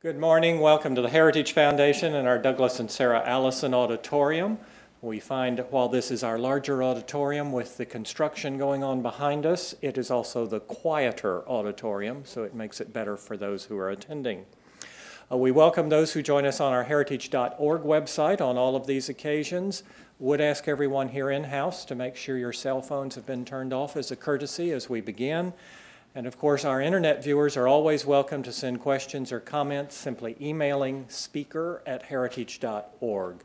Good morning. Welcome to the Heritage Foundation and our Douglas and Sarah Allison Auditorium. We find while this is our larger auditorium with the construction going on behind us, it is also the quieter auditorium, so it makes it better for those who are attending. We welcome those who join us on our heritage.org website on all of these occasions. Would ask everyone here in-house to make sure your cell phones have been turned off as a courtesy as we begin. And of course, our internet viewers are always welcome to send questions or comments simply emailing speaker@heritage.org.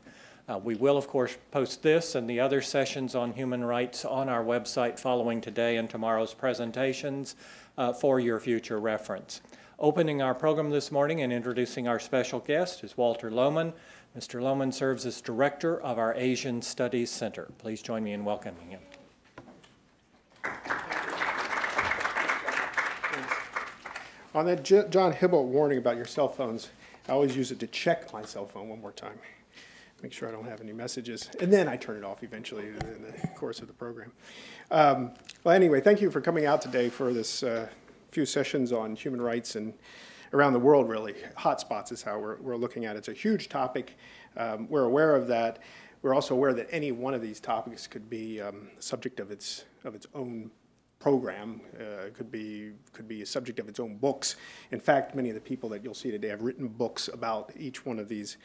We will, of course, post this and the other sessions on human rights on our website following today and tomorrow's presentations for your future reference. Opening our program this morning and introducing our special guest is Walter Lohman. Mr. Lohman serves as Director of our Asian Studies Center. Please join me in welcoming him. On that John Hibble warning about your cell phones, I always use it to check my cell phone one more time. Make sure I don't have any messages. And then I turn it off eventually in the course of the program. Well, anyway, thank you for coming out today for this few sessions on human rights and around the world, really. Hotspots is how we're looking at it. It's a huge topic. We're aware of that. We're also aware that any one of these topics could be subject of its own program, could be a subject of its own books. In fact, many of the people that you'll see today have written books about each one of these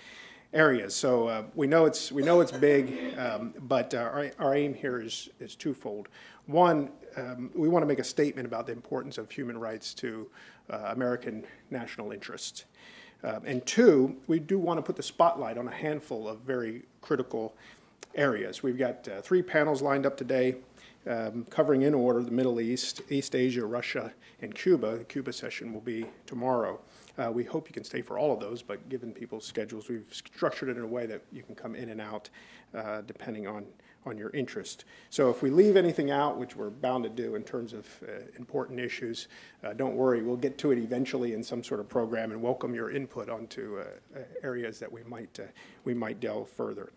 areas. So we know it's big, but our aim here is twofold. One, we want to make a statement about the importance of human rights to American national interests. And two, we do want to put the spotlight on a handful of very critical areas. We've got 3 panels lined up today. Covering in order the Middle East, East Asia, Russia, and Cuba. The Cuba session will be tomorrow. We hope you can stay for all of those, but given people's schedules, we've structured it in a way that you can come in and out depending on your interest. So if we leave anything out, which we're bound to do in terms of important issues, don't worry, we'll get to it eventually in some sort of program and welcome your input onto areas that we might delve further.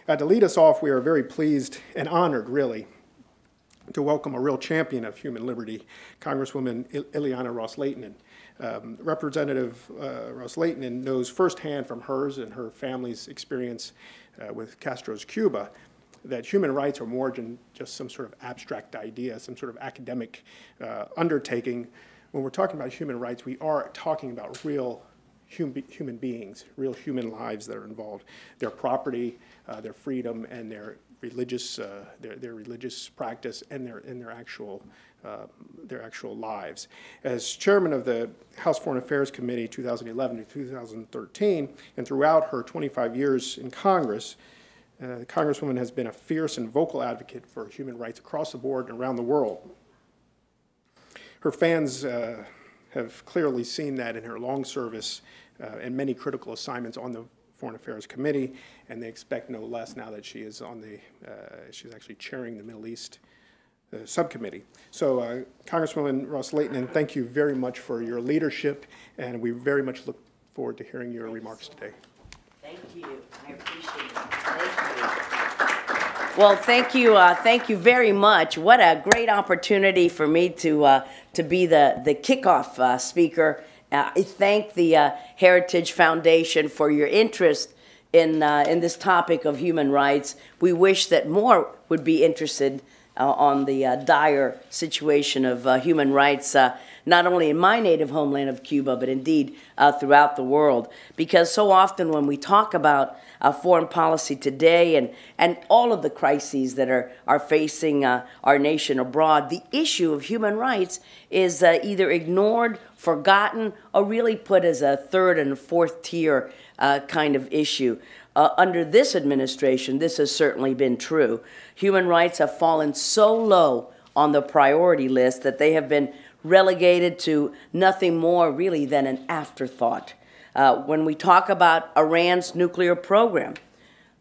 To lead us off, we are very pleased and honored, really, to welcome a real champion of human liberty, Congresswoman Ileana Ros-Lehtinen. Representative Ros-Lehtinen knows firsthand from hers and her family's experience with Castro's Cuba that human rights are more than just some sort of abstract idea, some sort of academic undertaking. When we're talking about human rights, we are talking about real human beings, real human lives that are involved, their property, their freedom, and their religious practice and their actual lives. As chairman of the House Foreign Affairs Committee 2011 to 2013, and throughout her 25 years in Congress, the Congresswoman has been a fierce and vocal advocate for human rights across the board and around the world. Her fans have clearly seen that in her long service and many critical assignments on the Foreign Affairs Committee, and they expect no less now that she is on the, she's actually chairing the Middle East subcommittee. So Congresswoman Ros-Lehtinen, thank you very much for your leadership, and we very much look forward to hearing your remarks today. Thank you. I appreciate it. Thank you. Well, thank you very much. What a great opportunity for me to be the kickoff speaker. I thank the Heritage Foundation for your interest in this topic of human rights. We wish that more would be interested on the dire situation of human rights, not only in my native homeland of Cuba, but indeed throughout the world. Because so often when we talk about foreign policy today and all of the crises that are facing our nation abroad, the issue of human rights is either ignored, forgotten, or really put as a third and fourth tier kind of issue. Under this administration, this has certainly been true. Human rights have fallen so low on the priority list that they have been relegated to nothing more really than an afterthought. When we talk about Iran's nuclear program,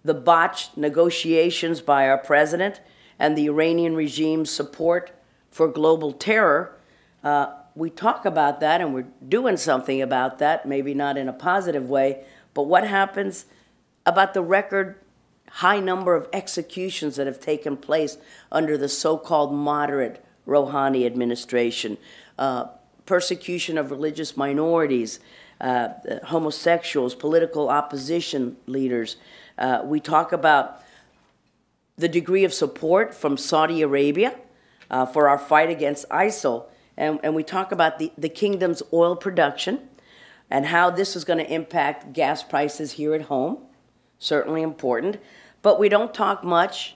the botched negotiations by our president and the Iranian regime's support for global terror, we talk about that and we're doing something about that, maybe not in a positive way, but what happens about the record high number of executions that have taken place under the so-called moderate Rouhani administration, persecution of religious minorities, homosexuals, political opposition leaders. We talk about the degree of support from Saudi Arabia for our fight against ISIL. And we talk about the kingdom's oil production and how this is going to impact gas prices here at home. Certainly important. But we don't talk much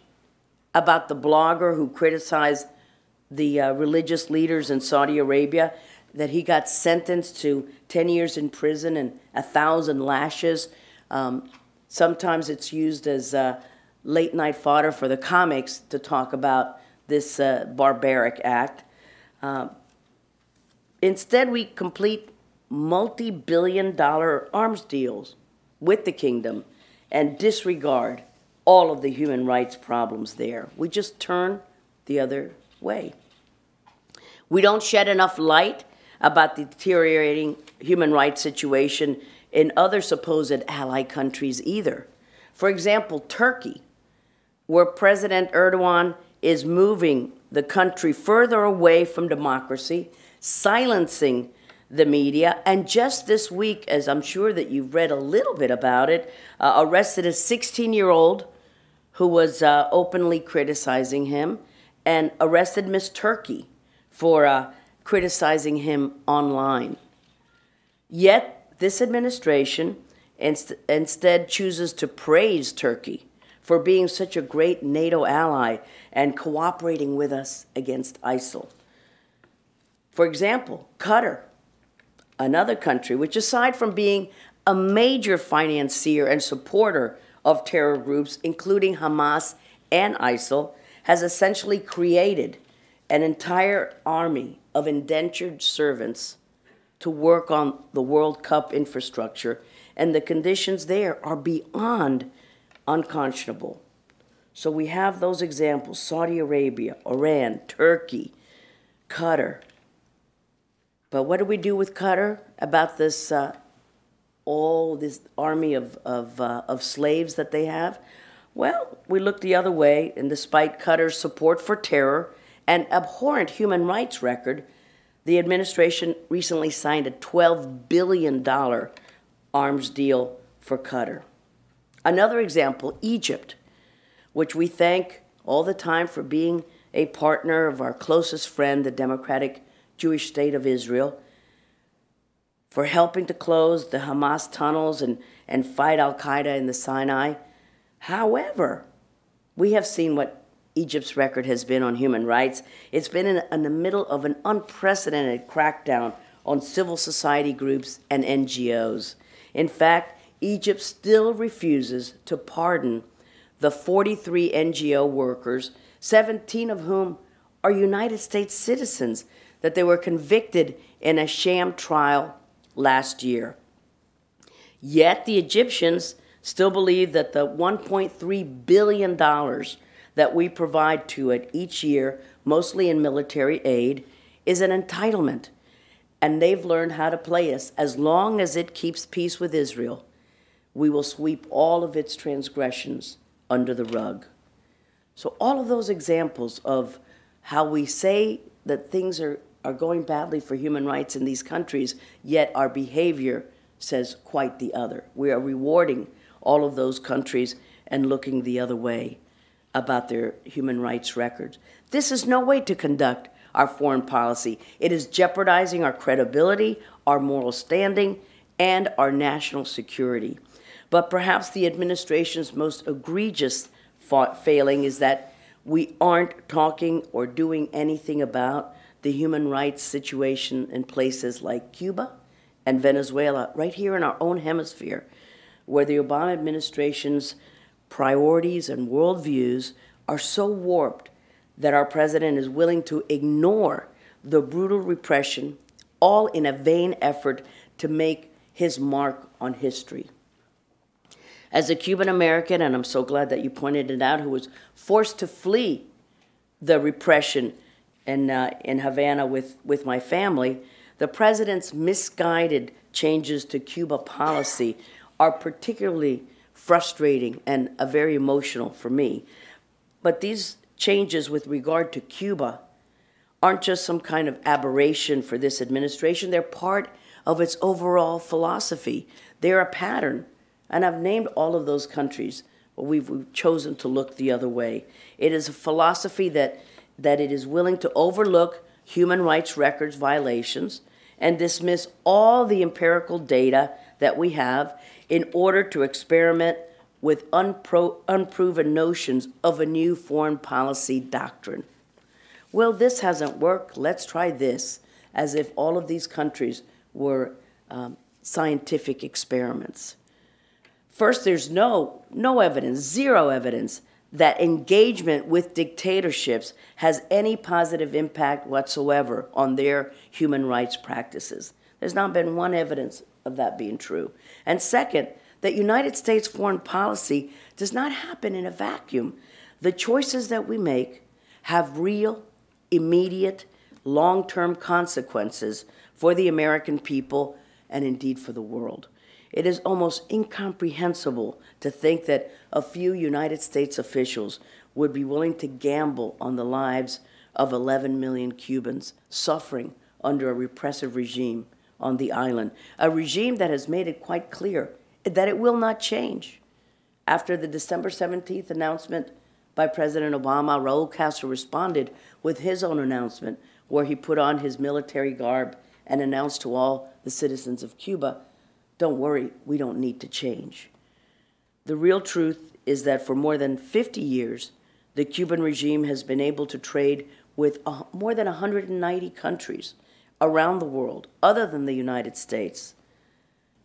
about the blogger who criticized the religious leaders in Saudi Arabia, that he got sentenced to 10 years in prison and 1,000 lashes. Sometimes it's used as late-night fodder for the comics to talk about this barbaric act. Instead, we complete multi-billion-dollar arms deals with the kingdom and disregard all of the human rights problems there. We just turn the other way. We don't shed enough light about the deteriorating human rights situation in other supposed ally countries either. For example, Turkey, where President Erdogan is moving the country further away from democracy, silencing the media, and just this week, as I'm sure that you've read a little bit about it, arrested a 16-year-old who was openly criticizing him, and arrested Miss Turkey for criticizing him online. Yet, this administration instead chooses to praise Turkey for being such a great NATO ally and cooperating with us against ISIL. For example, Qatar, another country which, aside from being a major financier and supporter of terror groups, including Hamas and ISIL, has essentially created an entire army of indentured servants to work on the World Cup infrastructure, and the conditions there are beyond unconscionable. So we have those examples: Saudi Arabia, Iran, Turkey, Qatar. But what do we do with Qatar about this all this army of slaves that they have? Well, we look the other way, and despite Qatar's support for terror and abhorrent human rights record, the administration recently signed a $12 billion arms deal for Qatar. Another example, Egypt, which we thank all the time for being a partner of our closest friend, the Democratic Jewish State of Israel, for helping to close the Hamas tunnels and fight al-Qaeda in the Sinai. However, we have seen what Egypt's record has been on human rights. It's been in the middle of an unprecedented crackdown on civil society groups and NGOs. In fact, Egypt still refuses to pardon the 43 NGO workers, 17 of whom are United States citizens, that they were convicted in a sham trial last year. Yet the Egyptians still believe that the $1.3 billion that we provide to it each year, mostly in military aid, is an entitlement. And they've learned how to play us. As long as it keeps peace with Israel, we will sweep all of its transgressions under the rug. So all of those examples of how we say that things are going badly for human rights in these countries, yet our behavior says quite the other. We are rewarding all of those countries and looking the other way about their human rights records. This is no way to conduct our foreign policy. It is jeopardizing our credibility, our moral standing, and our national security. But perhaps the administration's most egregious failing is that we aren't talking or doing anything about the human rights situation in places like Cuba and Venezuela, right here in our own hemisphere, where the Obama administration's priorities and worldviews are so warped that our president is willing to ignore the brutal repression, all in a vain effort to make his mark on history. As a Cuban American, and I'm so glad that you pointed it out, who was forced to flee the repression in Havana with my family, the president's misguided changes to Cuba policy are particularly frustrating and very emotional for me. But these changes with regard to Cuba aren't just some kind of aberration for this administration. They're part of its overall philosophy. They're a pattern, and I've named all of those countries, but we've chosen to look the other way. It is a philosophy that it is willing to overlook human rights records violations and dismiss all the empirical data that we have in order to experiment with unproven notions of a new foreign policy doctrine. Well, this hasn't worked. Let's try this, as if all of these countries were scientific experiments. First, there's no evidence, zero evidence, that engagement with dictatorships has any positive impact whatsoever on their human rights practices. There's not been one evidence of that being true. And second, that United States foreign policy does not happen in a vacuum. The choices that we make have real, immediate, long-term consequences for the American people and indeed for the world. It is almost incomprehensible to think that a few United States officials would be willing to gamble on the lives of 11 million Cubans suffering under a repressive regime on the island, a regime that has made it quite clear that it will not change. After the December 17th announcement by President Obama, Raul Castro responded with his own announcement, where he put on his military garb and announced to all the citizens of Cuba, "Don't worry, we don't need to change." The real truth is that for more than 50 years, the Cuban regime has been able to trade with more than 190 countries around the world, other than the United States.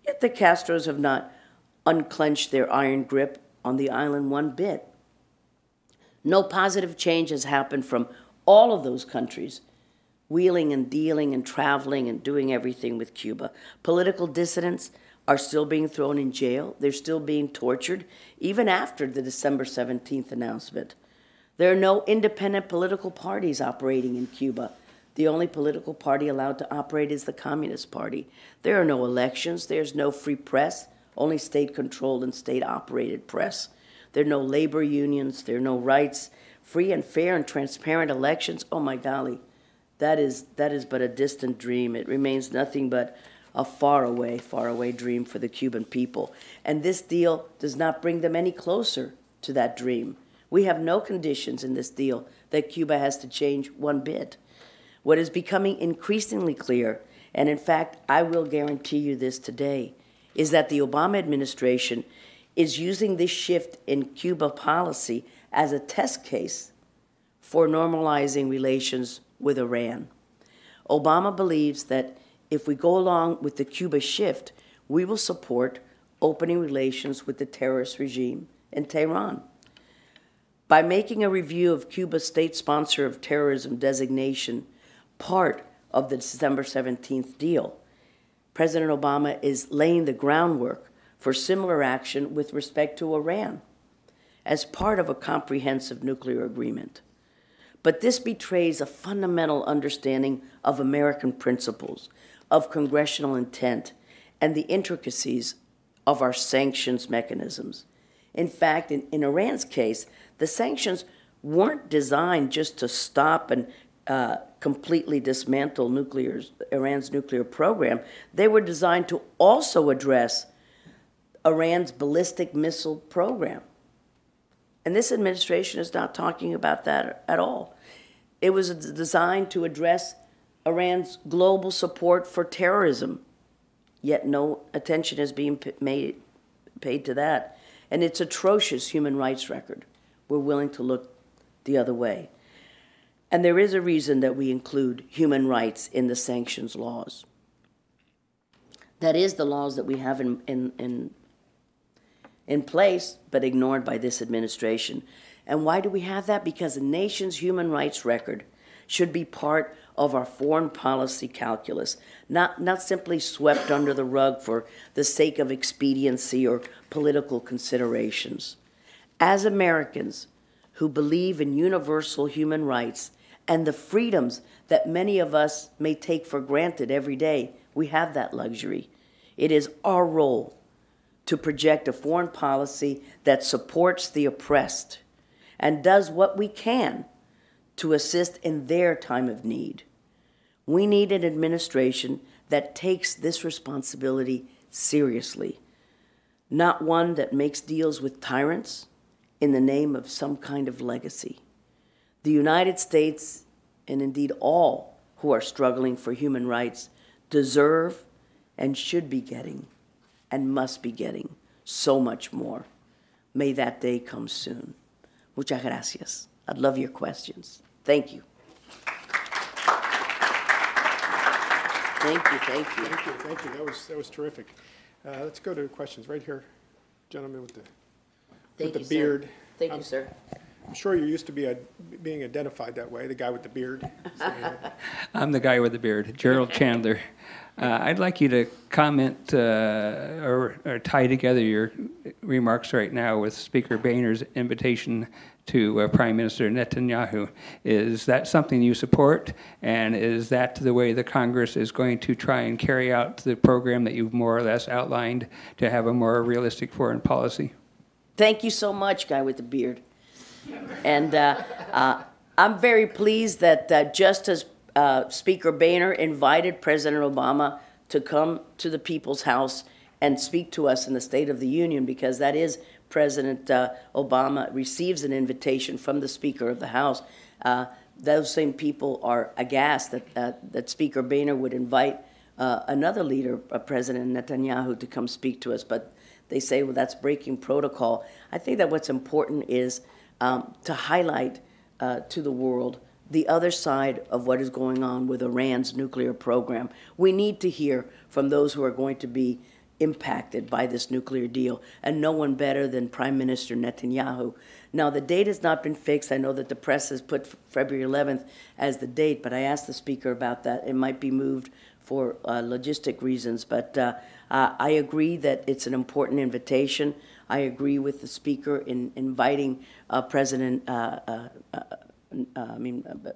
Yet the Castros have not unclenched their iron grip on the island one bit. No positive change has happened from all of those countries, wheeling and dealing and traveling and doing everything with Cuba. Political dissidents are still being thrown in jail. They're still being tortured, even after the December 17th announcement. There are no independent political parties operating in Cuba. The only political party allowed to operate is the Communist Party. There are no elections. There's no free press, only state-controlled and state-operated press. There are no labor unions. There are no rights. Free and fair and transparent elections, oh my golly, that is but a distant dream. It remains nothing but a faraway dream for the Cuban people. And this deal does not bring them any closer to that dream. We have no conditions in this deal that Cuba has to change one bit. What is becoming increasingly clear, and in fact, I will guarantee you this today, is that the Obama administration is using this shift in Cuba policy as a test case for normalizing relations with Iran. Obama believes that if we go along with the Cuba shift, we will support opening relations with the terrorist regime in Tehran. By making a review of Cuba's state sponsor of terrorism designation part of the December 17th deal, President Obama is laying the groundwork for similar action with respect to Iran as part of a comprehensive nuclear agreement. But this betrays a fundamental understanding of American principles, of congressional intent, and the intricacies of our sanctions mechanisms. In fact, in Iran's case, the sanctions weren't designed just to stop and completely dismantle Iran's nuclear program. They were designed to also address Iran's ballistic missile program. And this administration is not talking about that at all. It was designed to address Iran's global support for terrorism, yet no attention is being paid to that. And it's atrocious human rights record. We're willing to look the other way. And there is a reason that we include human rights in the sanctions laws. That is the laws that we have in place, but ignored by this administration. And why do we have that? Because a nation's human rights record should be part of our foreign policy calculus, not simply swept under the rug for the sake of expediency or political considerations. As Americans who believe in universal human rights and the freedoms that many of us may take for granted every day, we have that luxury. It is our role to project a foreign policy that supports the oppressed and does what we can to assist in their time of need. We need an administration that takes this responsibility seriously, not one that makes deals with tyrants in the name of some kind of legacy. The United States, and indeed all who are struggling for human rights, deserve and should be getting and must be getting so much more. May that day come soon. Muchas gracias. I'd love your questions. Thank you. Thank you, thank you. Thank you, thank you. That was terrific. Let's go to questions right here. Gentleman with the beard. Thank you, sir. I'm sure you're used to being identified that way, the guy with the beard. I'm the guy with the beard, Gerald Chandler. I'd like you to comment or tie together your remarks right now with Speaker Boehner's invitation to Prime Minister Netanyahu. Is that something you support? And is that the way the Congress is going to try and carry out the program that you've more or less outlined to have a more realistic foreign policy? Thank you so much, guy with the beard. And I'm very pleased that just as Speaker Boehner invited President Obama to come to the People's House and speak to us in the State of the Union, because that is President Obama receives an invitation from the Speaker of the House. Those same people are aghast that Speaker Boehner would invite another leader, President Netanyahu, to come speak to us, but they say, well, that's breaking protocol. I think that what's important is to highlight to the world the other side of what is going on with Iran's nuclear program. We need to hear from those who are going to be impacted by this nuclear deal, and no one better than Prime Minister Netanyahu. Now, the date has not been fixed. I know that the press has put February 11th as the date, but I asked the Speaker about that. It might be moved for logistic reasons, but I agree that it's an important invitation. I agree with the Speaker in inviting the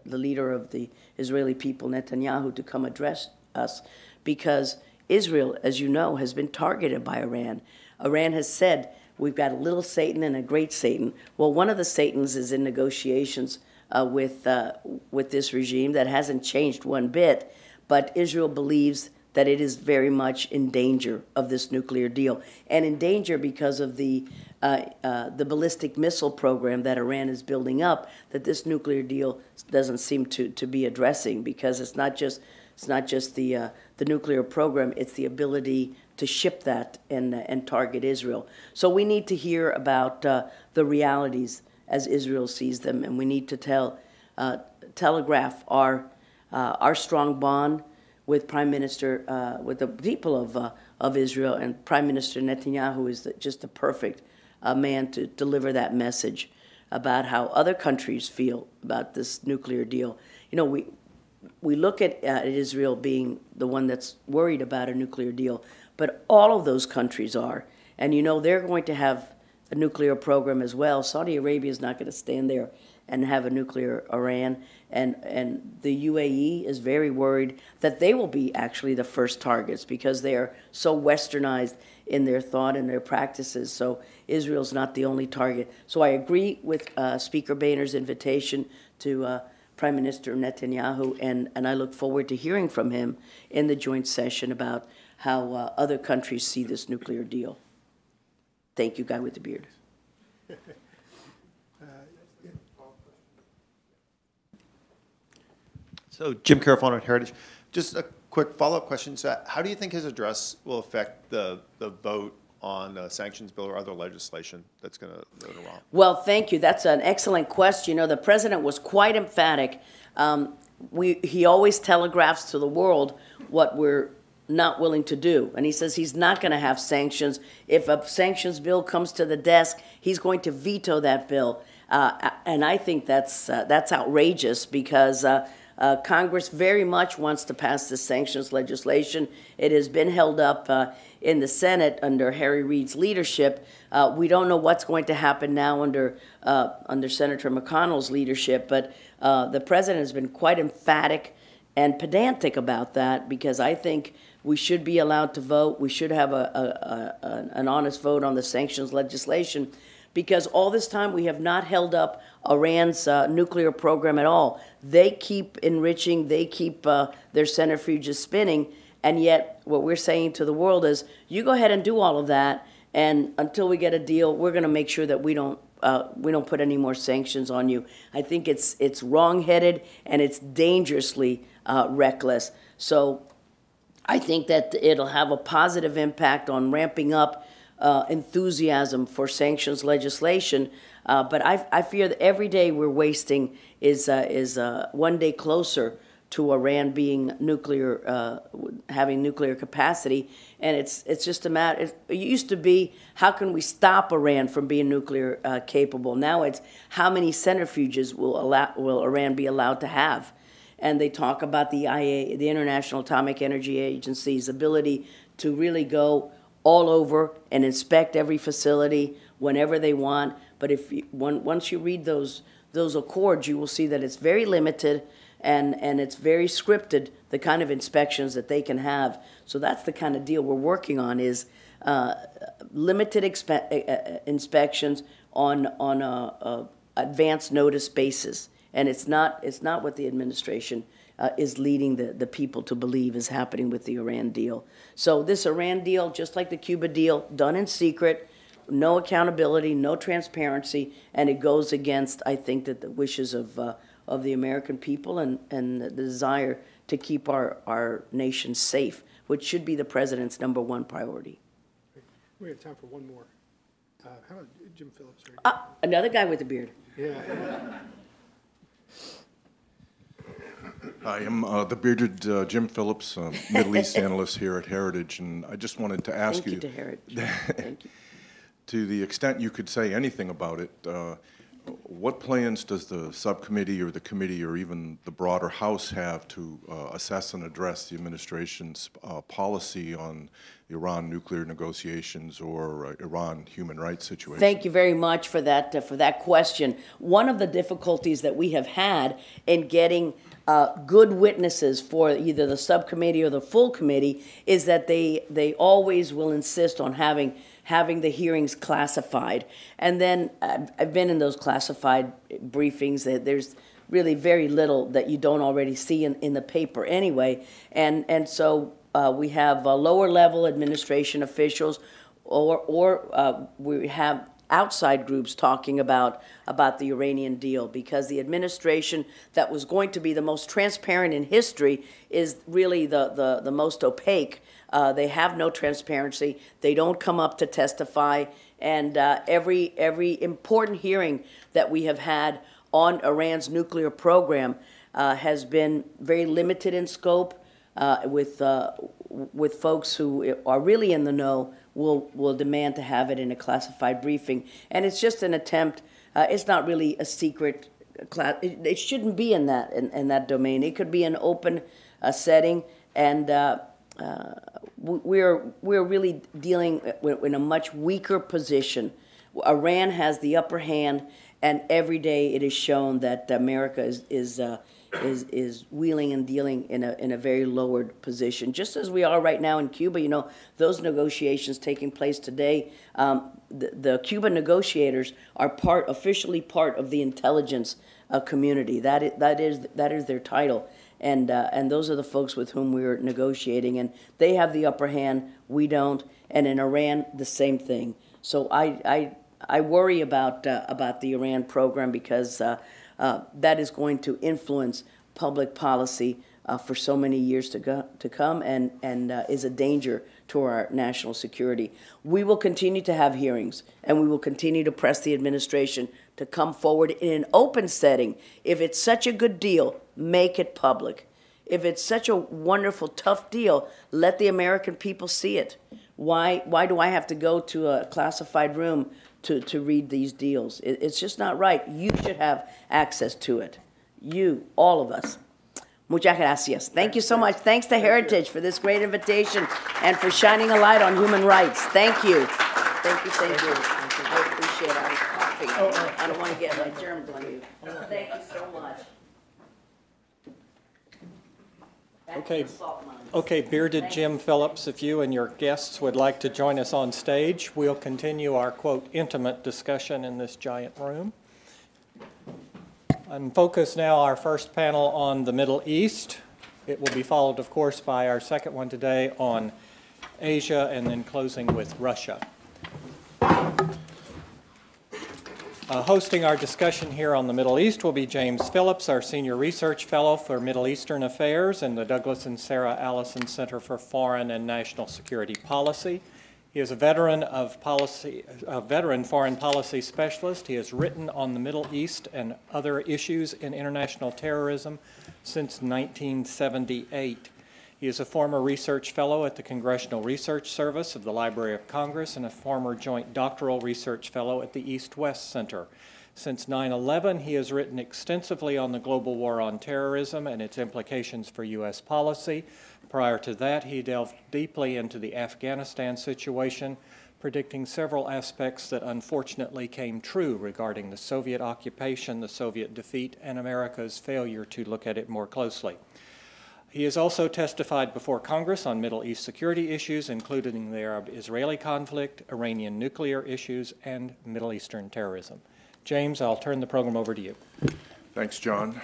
leader of the Israeli people, Netanyahu, to come address us, because Israel, as you know, has been targeted by Iran. Iran has said, we've got a little Satan and a great Satan. Well, one of the Satans is in negotiations with this regime that hasn't changed one bit, but Israel believes that it is very much in danger of this nuclear deal, and in danger because of the ballistic missile program that Iran is building up, that this nuclear deal doesn't seem to be addressing, because it's not just the nuclear program, it's the ability to ship that and target Israel. So we need to hear about the realities as Israel sees them, and we need to telegraph our strong bond with Prime Minister, with the people of Israel, and Prime Minister Netanyahu is just the perfect man to deliver that message about how other countries feel about this nuclear deal. You know, we look at Israel being the one that's worried about a nuclear deal, but all of those countries are. And you know, they're going to have a nuclear program as well. Saudi Arabia is not going to stand there and have a nuclear Iran. And the UAE is very worried that they will be actually the first targets, because they are so westernized in their thought and their practices. So Israel's not the only target. So I agree with Speaker Boehner's invitation to Prime Minister Netanyahu, and I look forward to hearing from him in the joint session about how other countries see this nuclear deal. Thank you, guy with the beard. So Jim Carafano at Heritage. Just a quick follow-up question. So how do you think his address will affect the vote on a sanctions bill or other legislation that's going to go to Iran? Well, thank you. That's an excellent question. You know, the president was quite emphatic. He always telegraphs to the world what we're not willing to do. And he says he's not going to have sanctions. If a sanctions bill comes to the desk, he's going to veto that bill. And I think that's outrageous, because Congress very much wants to pass this sanctions legislation. It has been held up in the Senate under Harry Reid's leadership. We don't know what's going to happen now under Senator McConnell's leadership, but the president has been quite emphatic and pedantic about that, because I think we should be allowed to vote. We should have an honest vote on the sanctions legislation. because all this time we have not held up Iran's nuclear program at all. They keep enriching, they keep their centrifuges spinning, and yet what we're saying to the world is, you go ahead and do all of that, and until we get a deal, we're going to make sure that we don't put any more sanctions on you. I think it's wrong-headed and it's dangerously reckless. So I think that it'll have a positive impact on ramping up enthusiasm for sanctions legislation. But I fear that every day we're wasting is one day closer to Iran being nuclear, having nuclear capacity, and it's just a matter. It used to be, how can we stop Iran from being nuclear capable? Now it's, how many centrifuges will Iran be allowed to have? And they talk about the IA, the International Atomic Energy Agency's ability to really go all over and inspect every facility whenever they want. But once you read those accords, you will see that it's very limited. And it's very scripted, the kind of inspections that they can have. So that's the kind of deal we're working on, is limited inspections on a advance notice basis. And it's not what the administration is leading the people to believe is happening with the Iran deal. So this Iran deal, just like the Cuba deal, done in secret, no accountability, no transparency, and it goes against, I think, that the wishes of the American people and the desire to keep our nation safe, which should be the president's #1 priority. We have time for one more. How about Jim Phillips? Another guy with a beard. Yeah. I am the bearded Jim Phillips, Middle East analyst here at Heritage, and I just wanted to ask Thank you to Heritage. Thank you. to the extent you could say anything about it, what plans does the subcommittee or the committee or even the broader House have to assess and address the administration's policy on Iran nuclear negotiations or Iran human rights situation? Thank you very much for that question. One of the difficulties that we have had in getting good witnesses for either the subcommittee or the full committee is that they always will insist on having the hearings classified. And then I've been in those classified briefings. There's really very little that you don't already see in the paper anyway. And so we have lower level administration officials or we have outside groups talking about the Iranian deal, because the administration that was going to be the most transparent in history is really the most opaque. They have no transparency. They don't come up to testify. And every important hearing that we have had on Iran's nuclear program has been very limited in scope, with folks who are really in the know will demand to have it in a classified briefing. And it's just an attempt. It's not really a secret class. It shouldn't be in that domain. It could be an open setting, and we're really dealing in a much weaker position. Iran has the upper hand, and every day it is shown that America is wheeling and dealing in a very lowered position, just as we are right now in Cuba. You know, those negotiations taking place today, the Cuban negotiators are officially part of the intelligence community. That is their title. And those are the folks with whom we're negotiating, and they have the upper hand. We don't. And in Iran, the same thing. So I worry about the Iran program, because that is going to influence public policy for so many years to come, and is a danger to our national security. We will continue to have hearings, and we will continue to press the administration to come forward in an open setting. If it's such a good deal, make it public. If it's such a wonderful, tough deal, let the American people see it. Why do I have to go to a classified room to read these deals? It's just not right. You should have access to it. You, all of us. Muchas gracias. Thank you so much. Thanks to Heritage for this great invitation and for shining a light on human rights. Thank you. Thank you. I appreciate it. I was coughing. I don't want to get my germs on you. Thank you so much. Okay, okay, bearded Jim Phillips, if you and your guests would like to join us on stage, we'll continue our, quote, intimate discussion in this giant room. And focus now our first panel on the Middle East. It will be followed, of course, by our second one today on Asia, and then closing with Russia. Hosting our discussion here on the Middle East will be James Phillips, our Senior Research Fellow for Middle Eastern Affairs in the Douglas and Sarah Allison Center for Foreign and National Security Policy. He is a veteran foreign policy specialist. He has written on the Middle East and other issues in international terrorism since 1978. He is a former research fellow at the Congressional Research Service of the Library of Congress and a former joint doctoral research fellow at the East-West Center. Since 9/11, he has written extensively on the global war on terrorism and its implications for U.S. policy. Prior to that, he delved deeply into the Afghanistan situation, predicting several aspects that unfortunately came true regarding the Soviet occupation, the Soviet defeat, and America's failure to look at it more closely. He has also testified before Congress on Middle East security issues, including the Arab-Israeli conflict, Iranian nuclear issues, and Middle Eastern terrorism. James, I'll turn the program over to you. Thanks, John.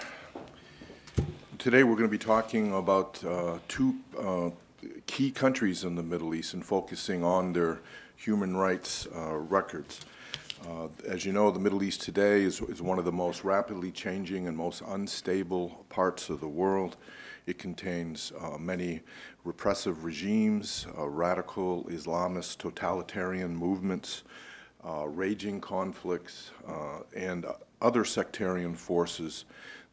Today we're going to be talking about two key countries in the Middle East and focusing on their human rights records. As you know, the Middle East today is one of the most rapidly changing and most unstable parts of the world. It contains many repressive regimes, radical Islamist totalitarian movements, raging conflicts, and other sectarian forces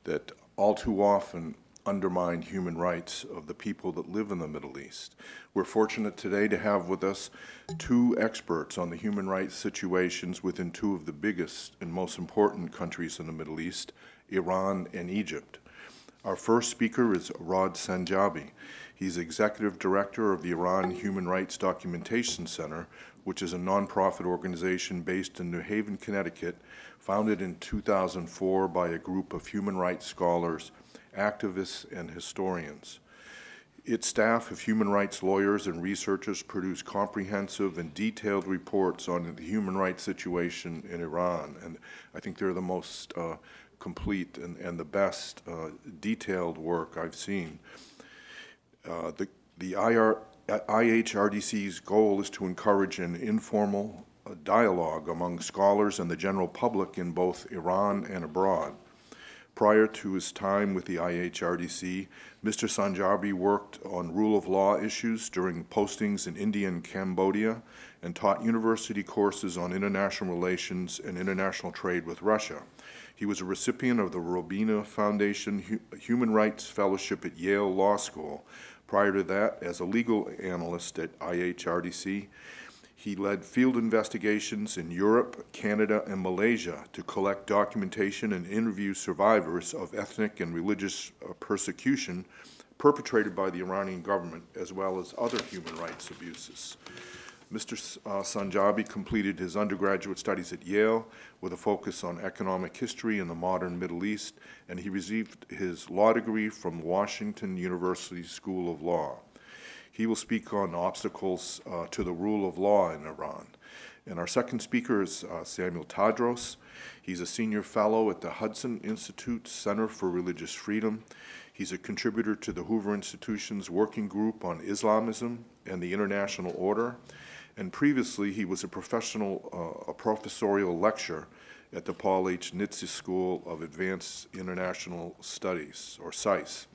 that all too often undermine human rights of the people that live in the Middle East. We're fortunate today to have with us two experts on the human rights situations within two of the biggest and most important countries in the Middle East, Iran and Egypt. Our first speaker is Rod Sanjabi. He's Executive Director of the Iran Human Rights Documentation Center, which is a nonprofit organization based in New Haven, Connecticut, founded in 2004 by a group of human rights scholars, activists, and historians. Its staff of human rights lawyers and researchers produce comprehensive and detailed reports on the human rights situation in Iran, and I think they're the most complete and the best detailed work I've seen. The IHRDC's goal is to encourage an informal dialogue among scholars and the general public in both Iran and abroad. Prior to his time with the IHRDC, Mr. Sanjabi worked on rule of law issues during postings in India and Cambodia and taught university courses on international relations and international trade with Russia. He was a recipient of the Robina Foundation Human Rights Fellowship at Yale Law School. Prior to that, as a legal analyst at IHRDC, he led field investigations in Europe, Canada, and Malaysia to collect documentation and interview survivors of ethnic and religious persecution perpetrated by the Iranian government, as well as other human rights abuses. Mr. Sanjabi completed his undergraduate studies at Yale with a focus on economic history in the modern Middle East, and he received his law degree from Washington University School of Law. He will speak on obstacles to the rule of law in Iran. And our second speaker is Samuel Tadros. He's a senior fellow at the Hudson Institute Center for Religious Freedom. He's a contributor to the Hoover Institution's Working Group on Islamism and the International Order. And previously, he was a professorial lecturer at the Paul H. Nitze School of Advanced International Studies, or SICE,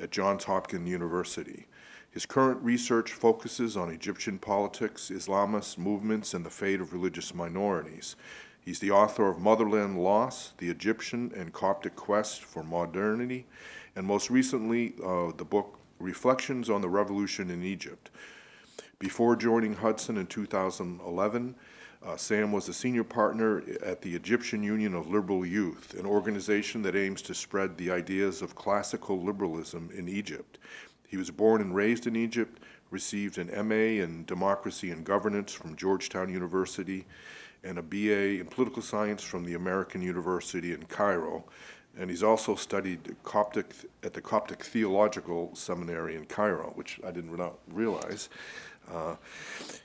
at Johns Hopkins University. His current research focuses on Egyptian politics, Islamist movements, and the fate of religious minorities. He's the author of Motherland Lost, The Egyptian and Coptic Quest for Modernity, and most recently, the book Reflections on the Revolution in Egypt. Before joining Hudson in 2011, Sam was a senior partner at the Egyptian Union of Liberal Youth, an organization that aims to spread the ideas of classical liberalism in Egypt. He was born and raised in Egypt, received an MA in Democracy and Governance from Georgetown University, and a BA in Political Science from the American University in Cairo. And he's also studied Coptic at the Coptic Theological Seminary in Cairo, which I didn't realize.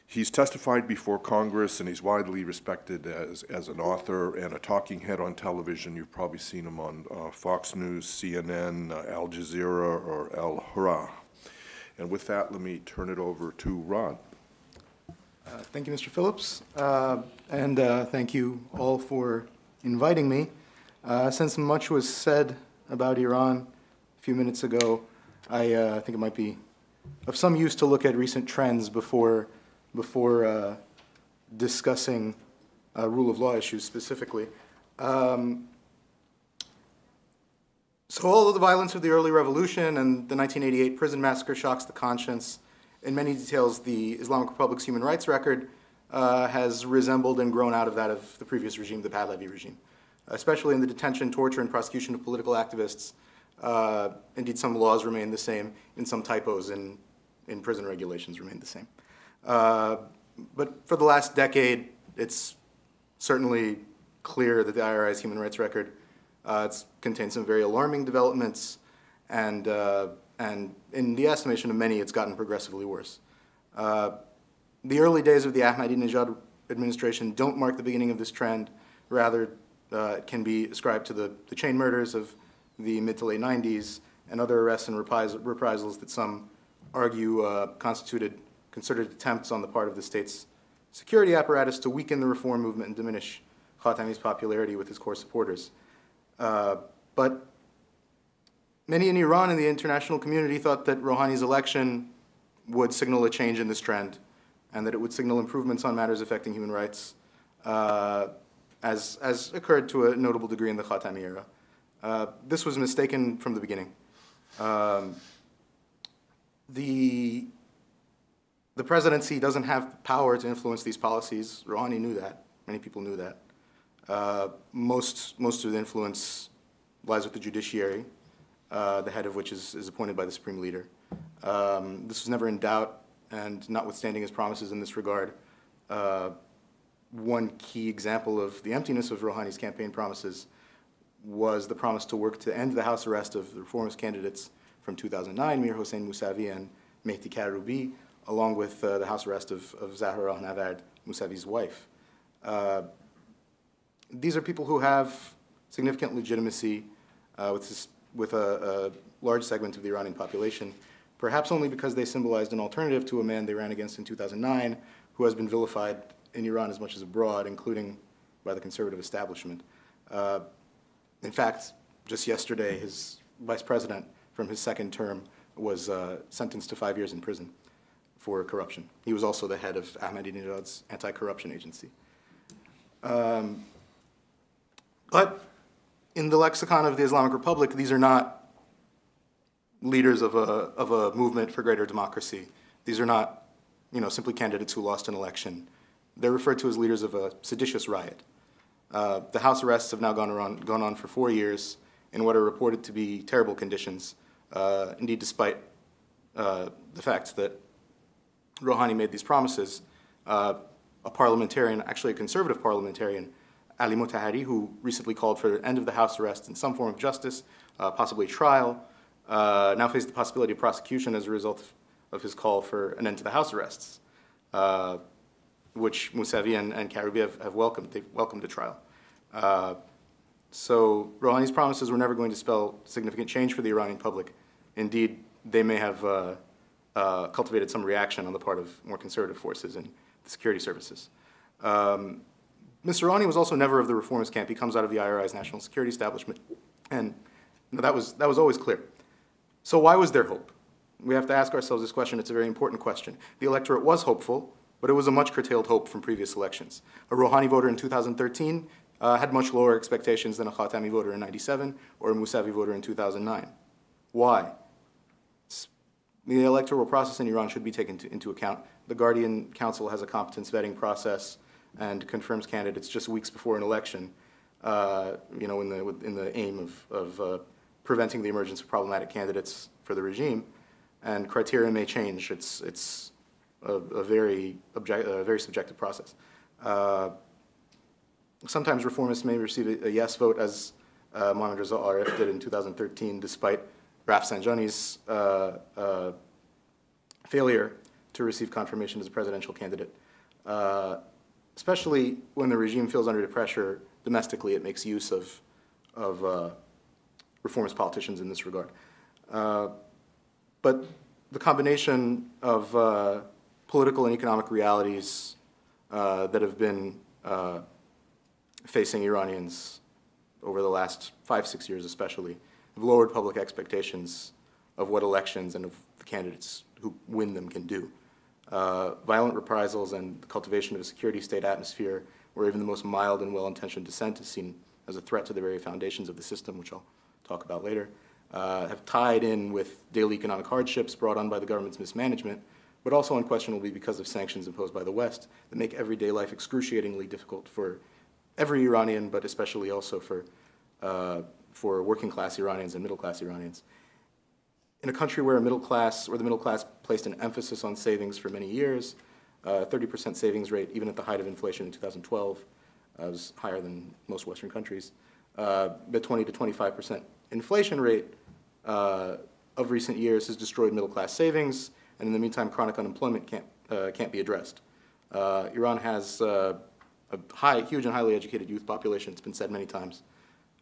He's testified before Congress, and he's widely respected as an author and a talking head on television. You've probably seen him on Fox News, CNN, Al Jazeera, or Al Hurra. And with that, let me turn it over to Rod. Thank you, Mr. Phillips, and thank you all for inviting me. Since much was said about Iran a few minutes ago, I think it might be of some use to look at recent trends before discussing rule of law issues specifically. So all of the violence of the early revolution and the 1988 prison massacre shocks the conscience. In many details, the Islamic Republic's human rights record has resembled and grown out of that of the previous regime, the Pahlavi regime, especially in the detention, torture, and prosecution of political activists. Indeed, some laws remain the same, and some typos in prison regulations remain the same. But for the last decade, it's certainly clear that the IRI's human rights record it's contained some very alarming developments, and in the estimation of many, it's gotten progressively worse. The early days of the Ahmadinejad administration don't mark the beginning of this trend. Rather, it can be ascribed to the chain murders of the mid to late 90s and other arrests and reprisals that some argue constituted concerted attempts on the part of the state's security apparatus to weaken the reform movement and diminish Khatami's popularity with his core supporters. But many in Iran and the international community thought that Rouhani's election would signal a change in this trend and that it would signal improvements on matters affecting human rights, as occurred to a notable degree in the Khatami era. This was mistaken from the beginning. The presidency doesn't have the power to influence these policies. Rouhani knew that. Many people knew that. Most of the influence lies with the judiciary, the head of which is appointed by the supreme leader. This was never in doubt, and notwithstanding his promises in this regard, one key example of the emptiness of Rouhani's campaign promises was the promise to work to end the house arrest of the reformist candidates from 2009, Mir Hossein Mousavi and Mehdi Karoubi, along with the house arrest of Zahra Rahnavard, Mousavi's wife. These are people who have significant legitimacy with a large segment of the Iranian population, perhaps only because they symbolized an alternative to a man they ran against in 2009, who has been vilified in Iran as much as abroad, including by the conservative establishment. In fact, just yesterday, his vice president from his second term was sentenced to 5 years in prison for corruption. He was also the head of Ahmadinejad's anti-corruption agency. But in the lexicon of the Islamic Republic, these are not leaders of a movement for greater democracy. These are not, simply candidates who lost an election. They're referred to as leaders of a seditious riot. The house arrests have now gone on for 4 years in what are reported to be terrible conditions. Indeed, despite the fact that Rouhani made these promises, a parliamentarian, actually a conservative parliamentarian, Ali Motahari, who recently called for the end of the house arrest and some form of justice, possibly trial, now faces the possibility of prosecution as a result of his call for an end to the house arrests, which Mousavi and Karoubi have welcomed. They've welcomed a trial. So Rouhani's promises were never going to spell significant change for the Iranian public. Indeed, they may have cultivated some reaction on the part of more conservative forces in the security services. Mr. Rouhani was also never of the reformist camp. He comes out of the IRI's national security establishment, and that was always clear. So why was there hope? We have to ask ourselves this question. It's a very important question. The electorate was hopeful, but it was a much curtailed hope from previous elections. A Rouhani voter in 2013 had much lower expectations than a Khatami voter in 97 or a Mousavi voter in 2009. Why? The electoral process in Iran should be taken into account. The Guardian Council has a competence vetting process and confirms candidates just weeks before an election, in the aim of preventing the emergence of problematic candidates for the regime. And criteria may change. It's a very subjective process. Sometimes reformists may receive a yes vote as Mohammad Reza Arif did in 2013, despite Rafsanjani's failure to receive confirmation as a presidential candidate. Especially when the regime feels under pressure domestically, it makes use of reformist politicians in this regard. But the combination of political and economic realities that have been facing Iranians over the last 5-6 years especially have lowered public expectations of what elections and of the candidates who win them can do. Violent reprisals and the cultivation of a security state atmosphere where even the most mild and well-intentioned dissent is seen as a threat to the very foundations of the system, which I'll talk about later, have tied in with daily economic hardships brought on by the government's mismanagement, but also unquestionably because of sanctions imposed by the West that make everyday life excruciatingly difficult for every Iranian, but especially also for working-class Iranians and middle-class Iranians. In a country where the middle class placed an emphasis on savings for many years, 30% savings rate, even at the height of inflation in 2012, was higher than most Western countries. The 20 to 25% inflation rate of recent years has destroyed middle-class savings, and in the meantime, chronic unemployment can't be addressed. Iran has a huge and highly educated youth population. It's been said many times,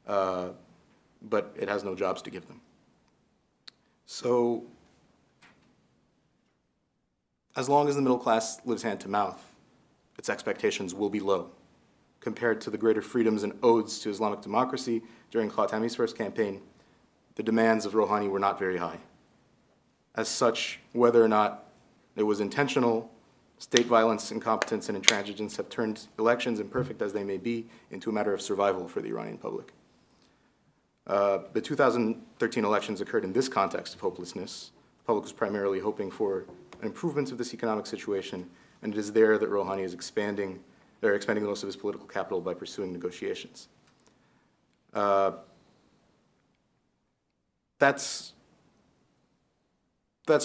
but it has no jobs to give them. So, as long as the middle class lives hand to mouth, its expectations will be low. Compared to the greater freedoms and odes to Islamic democracy during Khatami's first campaign, the demands of Rouhani were not very high. As such, whether or not it was intentional, state violence, incompetence, and intransigence have turned elections, imperfect as they may be, into a matter of survival for the Iranian public. The 2013 elections occurred in this context of hopelessness. The public was primarily hoping for an improvement of this economic situation, and it is there that Rouhani is expanding the most of his political capital by pursuing negotiations. That's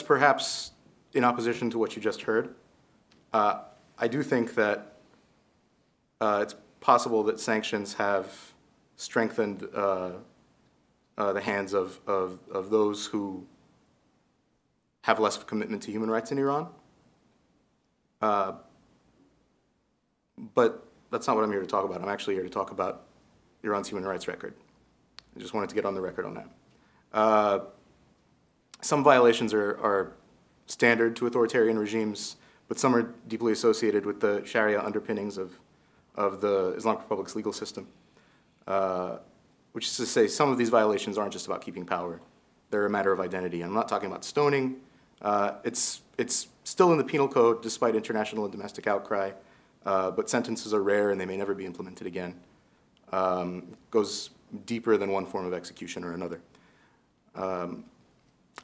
perhaps in opposition to what you just heard. I do think that it's possible that sanctions have strengthened the hands of those who have less of a commitment to human rights in Iran. But that's not what I'm here to talk about. I'm actually here to talk about Iran's human rights record. I just wanted to get on the record on that. Some violations are standard to authoritarian regimes, but some are deeply associated with the Sharia underpinnings of the Islamic Republic's legal system. Which is to say, some of these violations aren't just about keeping power. They're a matter of identity. And I'm not talking about stoning. It's still in the penal code, despite international and domestic outcry, but sentences are rare and they may never be implemented again. Goes deeper than one form of execution or another.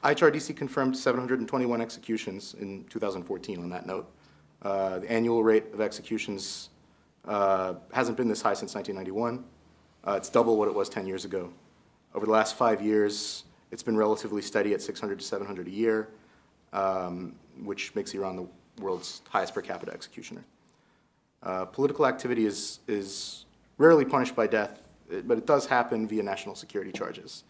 IHRDC confirmed 721 executions in 2014 on that note. The annual rate of executions hasn't been this high since 1991. It's double what it was 10 years ago. Over the last 5 years, it's been relatively steady at 600 to 700 a year, which makes Iran the world's highest per capita executioner. Political activity is rarely punished by death, but it does happen via national security charges.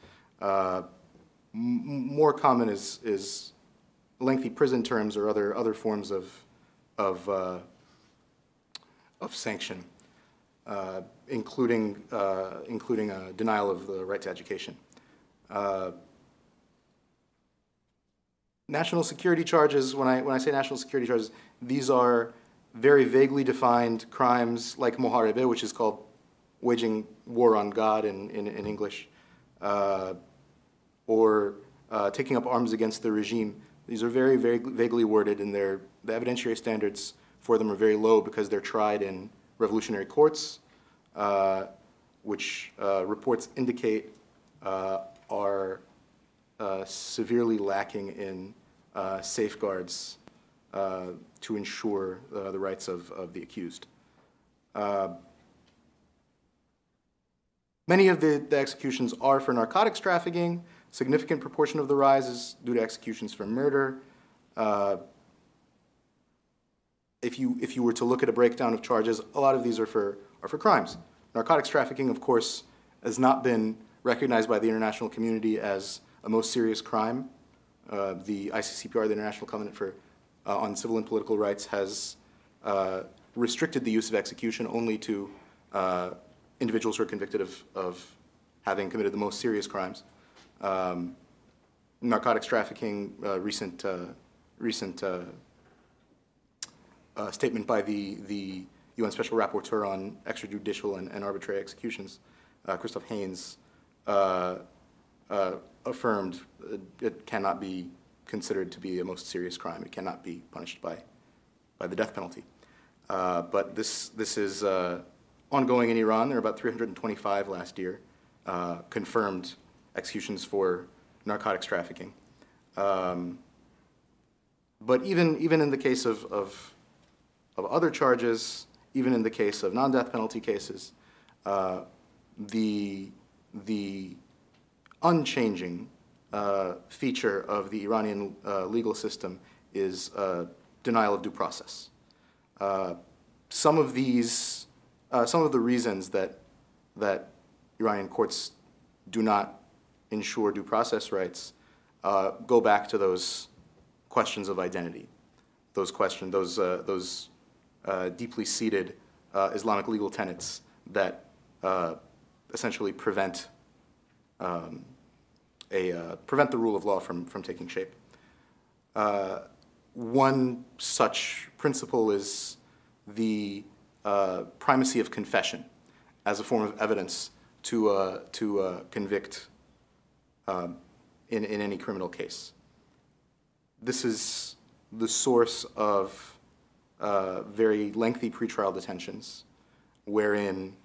More common is lengthy prison terms or other forms of sanction. Including denial of the right to education. National security charges, when I say national security charges, these are very vaguely defined crimes like Moharebe, which is called waging war on God in English, or taking up arms against the regime. These are very vaguely worded, and the evidentiary standards for them are very low because they're tried in revolutionary courts, which reports indicate are severely lacking in safeguards to ensure the rights of the accused. Many of the executions are for narcotics trafficking. Significant proportion of the rise is due to executions for murder. If you were to look at a breakdown of charges, a lot of these are for crimes. Narcotics trafficking, of course, has not been recognized by the international community as a most serious crime. The ICCPR, the International Covenant on Civil and Political Rights, has restricted the use of execution only to individuals who are convicted of having committed the most serious crimes. Narcotics trafficking, recent statement by the UN Special Rapporteur on extrajudicial and arbitrary executions, Christoph Haynes, affirmed it cannot be considered to be a most serious crime. It cannot be punished by the death penalty. But this is ongoing in Iran. There are about 325 last year confirmed executions for narcotics trafficking. But even in the case of other charges, even in the case of non-death penalty cases, the unchanging feature of the Iranian legal system is denial of due process. Some of the reasons that Iranian courts do not ensure due process rights go back to those questions of identity, those deeply seated Islamic legal tenets that essentially prevent the rule of law from taking shape. One such principle is the primacy of confession as a form of evidence to convict in any criminal case. This is the source of very lengthy pretrial detentions, wherein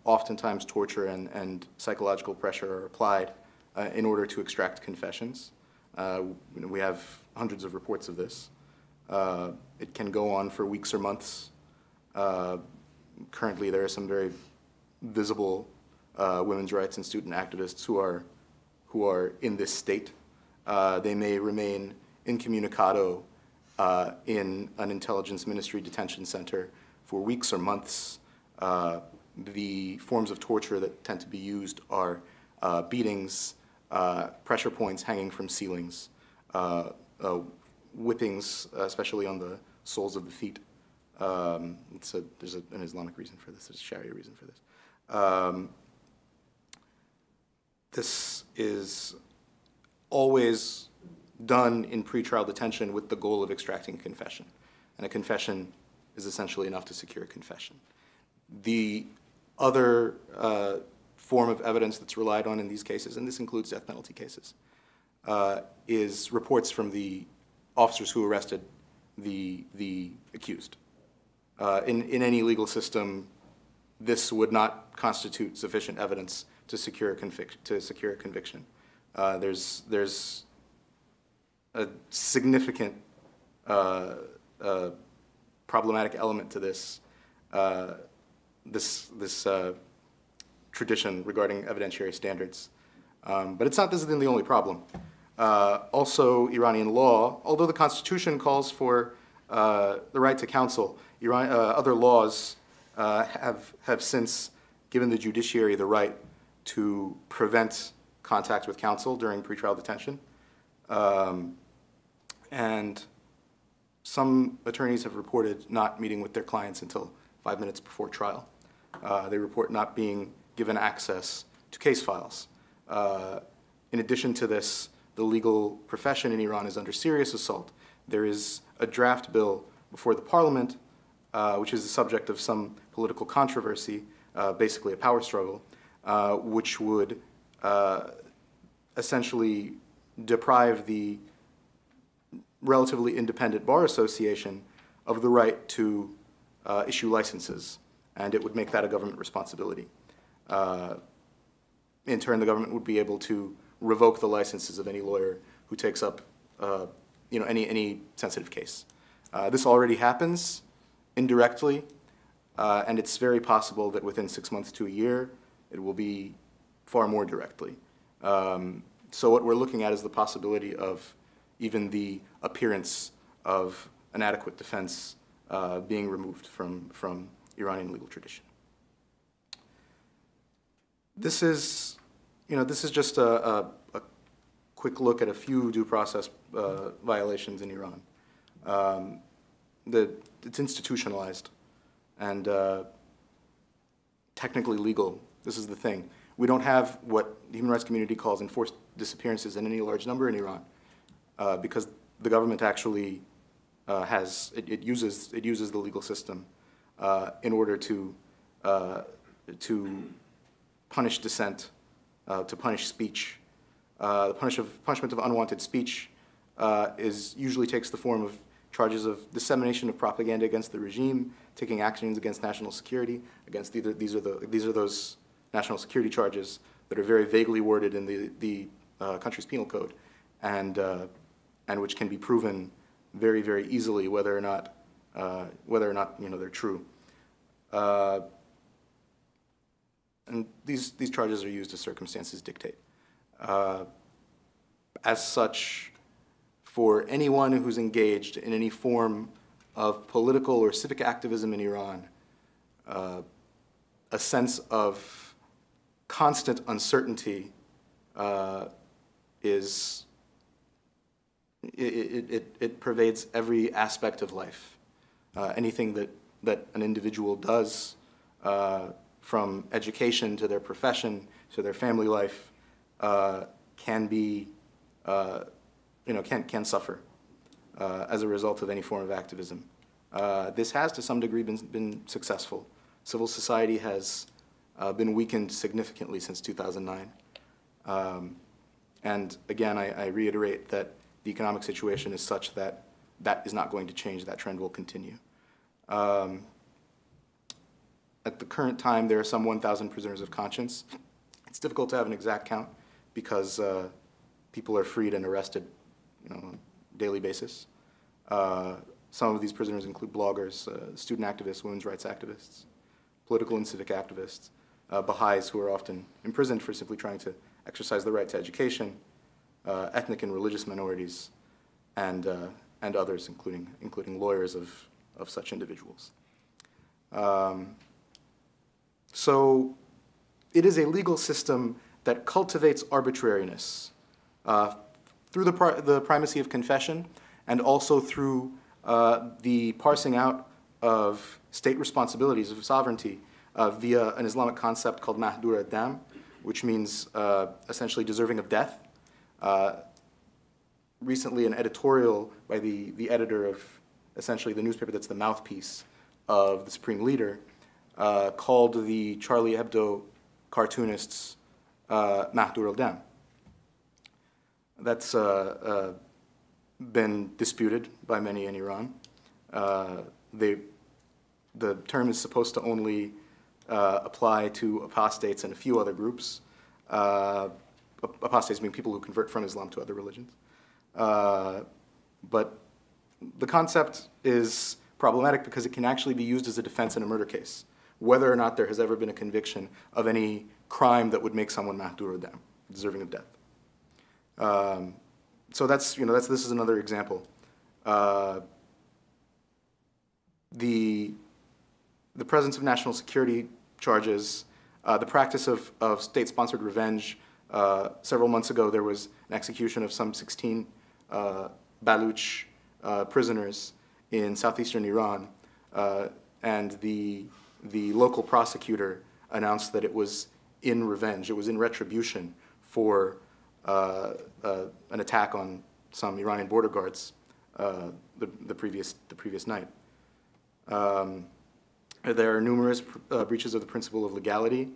oftentimes torture and psychological pressure are applied in order to extract confessions. We have hundreds of reports of this. It can go on for weeks or months. Currently, there are some very visible women's rights and student activists who are in this state. They may remain incommunicado in an intelligence ministry detention center for weeks or months. The forms of torture that tend to be used are beatings, pressure points hanging from ceilings, whippings, especially on the soles of the feet. There's an Islamic reason for this. There's a Sharia reason for this. This is always done in pretrial detention with the goal of extracting a confession. And a confession is essentially enough to secure a confession. The other form of evidence that's relied on in these cases, and this includes death penalty cases, is reports from the officers who arrested the accused. In any legal system, this would not constitute sufficient evidence to secure a conviction. There's a significant problematic element to this tradition regarding evidentiary standards. But this isn't the only problem. Also, Iranian law, although the Constitution calls for the right to counsel, other laws have since given the judiciary the right to prevent contact with counsel during pretrial detention. And some attorneys have reported not meeting with their clients until 5 minutes before trial. They report not being given access to case files. In addition to this, the legal profession in Iran is under serious assault. There is a draft bill before the parliament, which is the subject of some political controversy, basically a power struggle, which would essentially deprive the relatively independent bar association of the right to issue licenses, and it would make that a government responsibility. In turn, the government would be able to revoke the licenses of any lawyer who takes up any sensitive case. This already happens indirectly, and it's very possible that within 6 months to a year, it will be far more directly. So what we're looking at is the possibility of even the appearance of an adequate defense being removed from Iranian legal tradition. This is, this is just a quick look at a few due process violations in Iran. It's institutionalized and technically legal. This is the thing. We don't have what the human rights community calls enforced disappearances in any large number in Iran, because the government actually it uses the legal system in order to punish dissent, to punish speech. The punishment of unwanted speech usually takes the form of charges of dissemination of propaganda against the regime, taking actions against national security. Against these are those national security charges that are very vaguely worded in the country's penal code, and which can be proven very, very easily whether or not they're true. And these charges are used as circumstances dictate. As such, for anyone who's engaged in any form of political or civic activism in Iran, a sense of constant uncertainty it pervades every aspect of life. Anything that an individual does, from education to their profession to their family life, can suffer as a result of any form of activism. This has, to some degree, been successful. Civil society has been weakened significantly since 2009. And again, I reiterate that the economic situation is such that that is not going to change. That trend will continue. At the current time, there are some 1,000 prisoners of conscience. It's difficult to have an exact count because people are freed and arrested on a daily basis. Some of these prisoners include bloggers, student activists, women's rights activists, political and civic activists, Baha'is who are often imprisoned for simply trying to exercise the right to education, ethnic and religious minorities, and others, including lawyers of such individuals. So it is a legal system that cultivates arbitrariness through the primacy of confession and also through the parsing out of state responsibilities of sovereignty via an Islamic concept called mahdur ad-dam, which means essentially deserving of death. Recently, an editorial by the editor of essentially the newspaper that's the mouthpiece of the Supreme Leader called the Charlie Hebdo cartoonists mahdur al-dam. That's been disputed by many in Iran. The term is supposed to only apply to apostates and a few other groups. Apostates being people who convert from Islam to other religions. But the concept is problematic because it can actually be used as a defense in a murder case, whether or not there has ever been a conviction of any crime that would make someone mahdur ad-dam, deserving of death. So this is another example. The presence of national security charges, the practice of state-sponsored revenge. Several months ago, there was an execution of some 16 Baluch prisoners in southeastern Iran, and the local prosecutor announced that it was in revenge, it was in retribution for an attack on some Iranian border guards the previous night. There are numerous breaches of the principle of legality.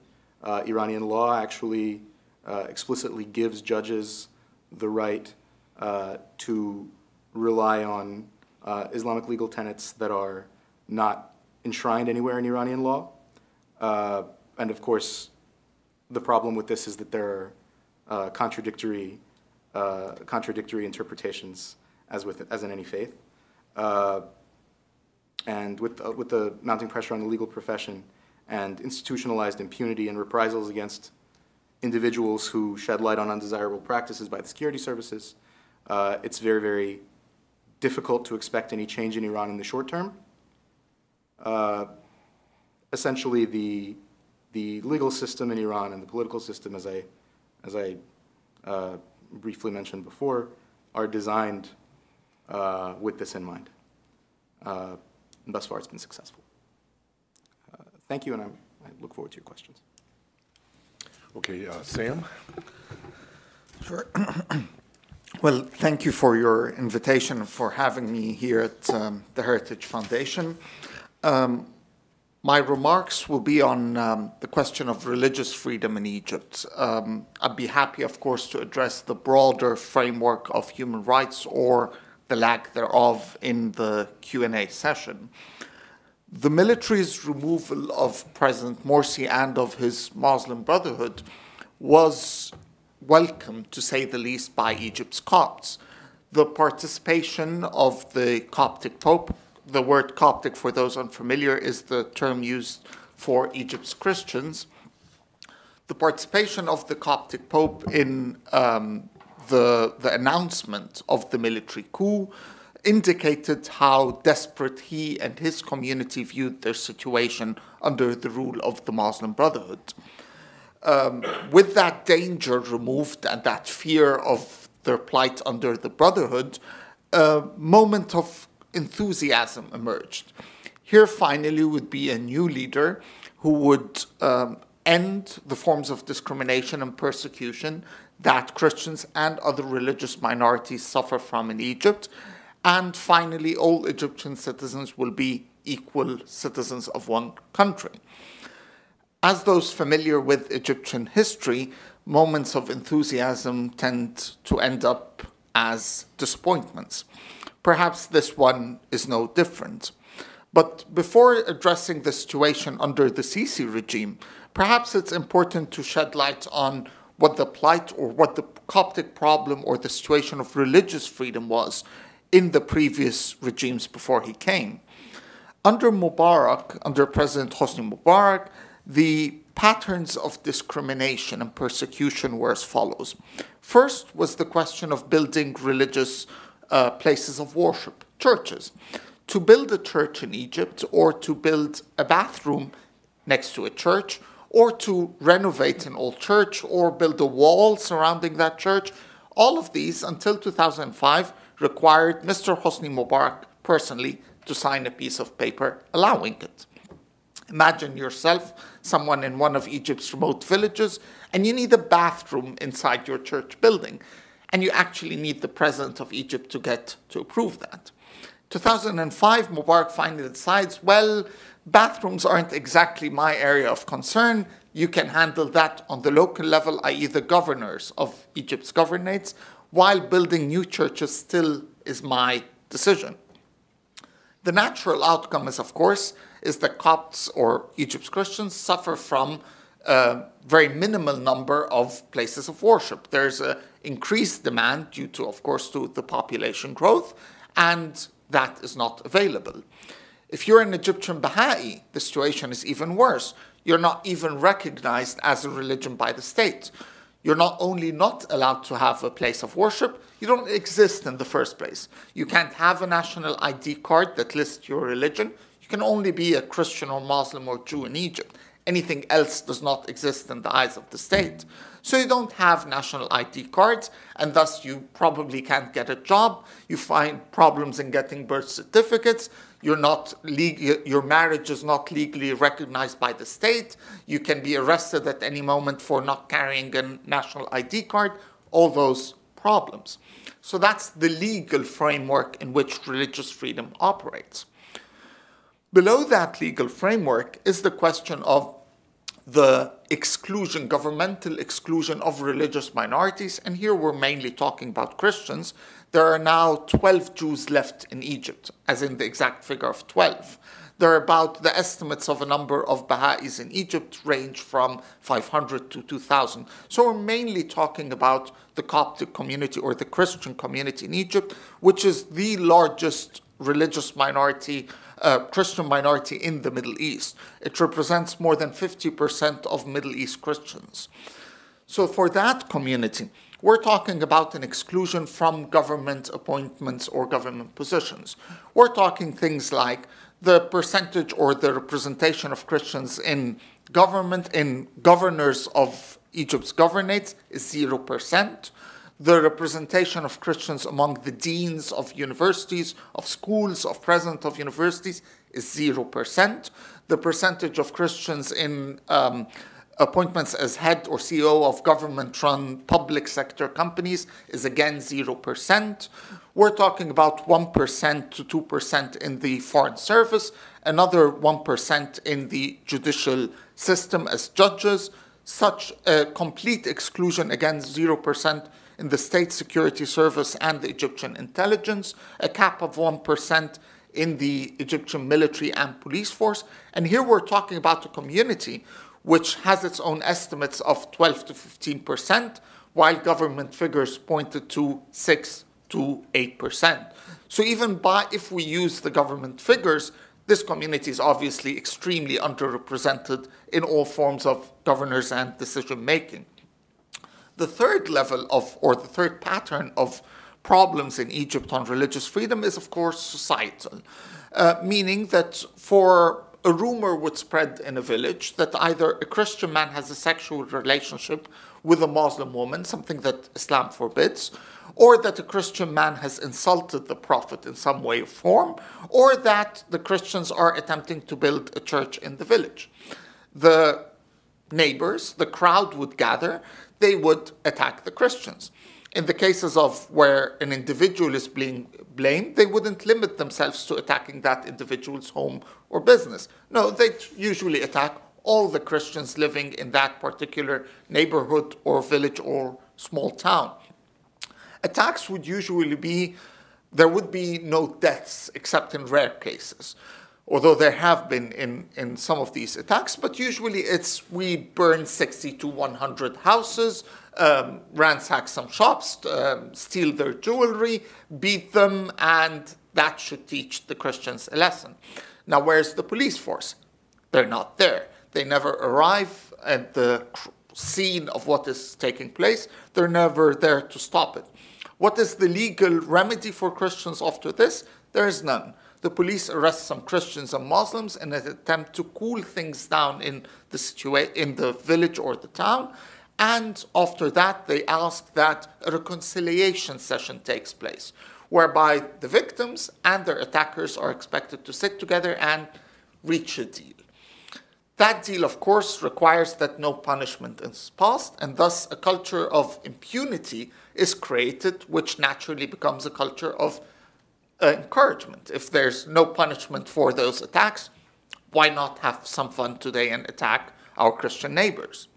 Iranian law actually explicitly gives judges the right to rely on Islamic legal tenets that are not enshrined anywhere in Iranian law. And of course, the problem with this is that there are contradictory interpretations, as in any faith. And with the mounting pressure on the legal profession and institutionalized impunity and reprisals against individuals who shed light on undesirable practices by the security services, it's very, very difficult to expect any change in Iran in the short term. Essentially, the legal system in Iran and the political system, as I briefly mentioned before, are designed with this in mind. And thus far, it's been successful. Thank you, and I look forward to your questions. Okay, Sam? Sure. Well, thank you for your invitation and for having me here at the Heritage Foundation. My remarks will be on the question of religious freedom in Egypt. I'd be happy, of course, to address the broader framework of human rights or the lack thereof in the Q&A session. The military's removal of President Morsi and of his Muslim Brotherhood was welcome, to say the least, by Egypt's Copts. The participation of the Coptic Pope, the word Coptic, for those unfamiliar, is the term used for Egypt's Christians. The participation of the Coptic Pope in the announcement of the military coup indicated how desperate he and his community viewed their situation under the rule of the Muslim Brotherhood. With that danger removed and that fear of their plight under the Brotherhood, a moment of enthusiasm emerged. Here finally would be a new leader who would end the forms of discrimination and persecution that Christians and other religious minorities suffer from in Egypt. And finally, all Egyptian citizens will be equal citizens of one country. As those familiar with Egyptian history, moments of enthusiasm tend to end up as disappointments. Perhaps this one is no different. But before addressing the situation under the Sisi regime, perhaps it's important to shed light on what the plight or what the Coptic problem or the situation of religious freedom was in the previous regimes before he came. Under Mubarak, under President Hosni Mubarak, the patterns of discrimination and persecution were as follows. First was the question of building religious places of worship, churches. To build a church in Egypt, or to build a bathroom next to a church, or to renovate an old church, or build a wall surrounding that church, all of these, until 2005, required Mr. Hosni Mubarak personally to sign a piece of paper allowing it. Imagine yourself, someone in one of Egypt's remote villages, and you need a bathroom inside your church building, and you actually need the president of Egypt to approve that. 2005, Mubarak finally decides, well, bathrooms aren't exactly my area of concern. You can handle that on the local level, i.e. the governors of Egypt's governorates, while building new churches still is my decision. The natural outcome is, of course, is that Copts or Egypt's Christians suffer from a very minimal number of places of worship. There's an increased demand due to, of course, to the population growth, and that is not available. If you're an Egyptian Baha'i, the situation is even worse. You're not even recognized as a religion by the state. You're not only not allowed to have a place of worship, you don't exist in the first place. You can't have a national ID card that lists your religion. You can only be a Christian or Muslim or Jew in Egypt. Anything else does not exist in the eyes of the state. So you don't have national ID cards, and thus you probably can't get a job. You find problems in getting birth certificates. Your marriage is not legally recognized by the state. You can be arrested at any moment for not carrying a national ID card, all those problems. So that's the legal framework in which religious freedom operates. Below that legal framework is the question of the exclusion, governmental exclusion of religious minorities, and here we're mainly talking about Christians. There are now 12 Jews left in Egypt, as in the exact figure of 12. There are about, the estimates of a number of Baha'is in Egypt range from 500 to 2,000. So we're mainly talking about the Coptic community or the Christian community in Egypt, which is the largest religious minority, Christian minority in the Middle East. It represents more than 50% of Middle East Christians. So for that community, we're talking about an exclusion from government appointments or government positions. We're talking things like the percentage or the representation of Christians in government, in governors of Egypt's governorates, is 0%. The representation of Christians among the deans of universities, of schools, of presidents of universities is 0%. The percentage of Christians in appointments as head or CEO of government-run public sector companies is again 0%. We're talking about 1% to 2% in the foreign service, another 1% in the judicial system as judges, such a complete exclusion, again 0%, in the state security service and the Egyptian intelligence, a cap of 1% in the Egyptian military and police force. And here we're talking about a community which has its own estimates of 12 to 15%, while government figures pointed to 6 to 8%. So even if we use the government figures, this community is obviously extremely underrepresented in all forms of governance and decision-making. The third level of, or the third pattern of problems in Egypt on religious freedom is, of course, societal, meaning that for a rumor would spread in a village that either a Christian man has a sexual relationship with a Muslim woman, something that Islam forbids, or that a Christian man has insulted the Prophet in some way or form, or that the Christians are attempting to build a church in the village. The neighbors, the crowd would gather, they would attack the Christians. In the cases of where an individual is being blamed, they wouldn't limit themselves to attacking that individual's home or business. No, they'd usually attack all the Christians living in that particular neighborhood or village or small town. Attacks would usually be, there would be no deaths except in rare cases, although there have been in some of these attacks, but usually it's we burn 60 to 100 houses, ransack some shops, steal their jewelry, beat them, and that should teach the Christians a lesson. Now, where's the police force? They're not there. They never arrive at the scene of what is taking place. They're never there to stop it. What is the legal remedy for Christians after this? There is none. The police arrest some Christians and Muslims in an attempt to cool things down in the village or the town. And after that, they ask that a reconciliation session takes place, whereby the victims and their attackers are expected to sit together and reach a deal. That deal, of course, requires that no punishment is passed, and thus a culture of impunity is created, which naturally becomes a culture of encouragement. If there's no punishment for those attacks, why not have some fun today and attack our Christian neighbors?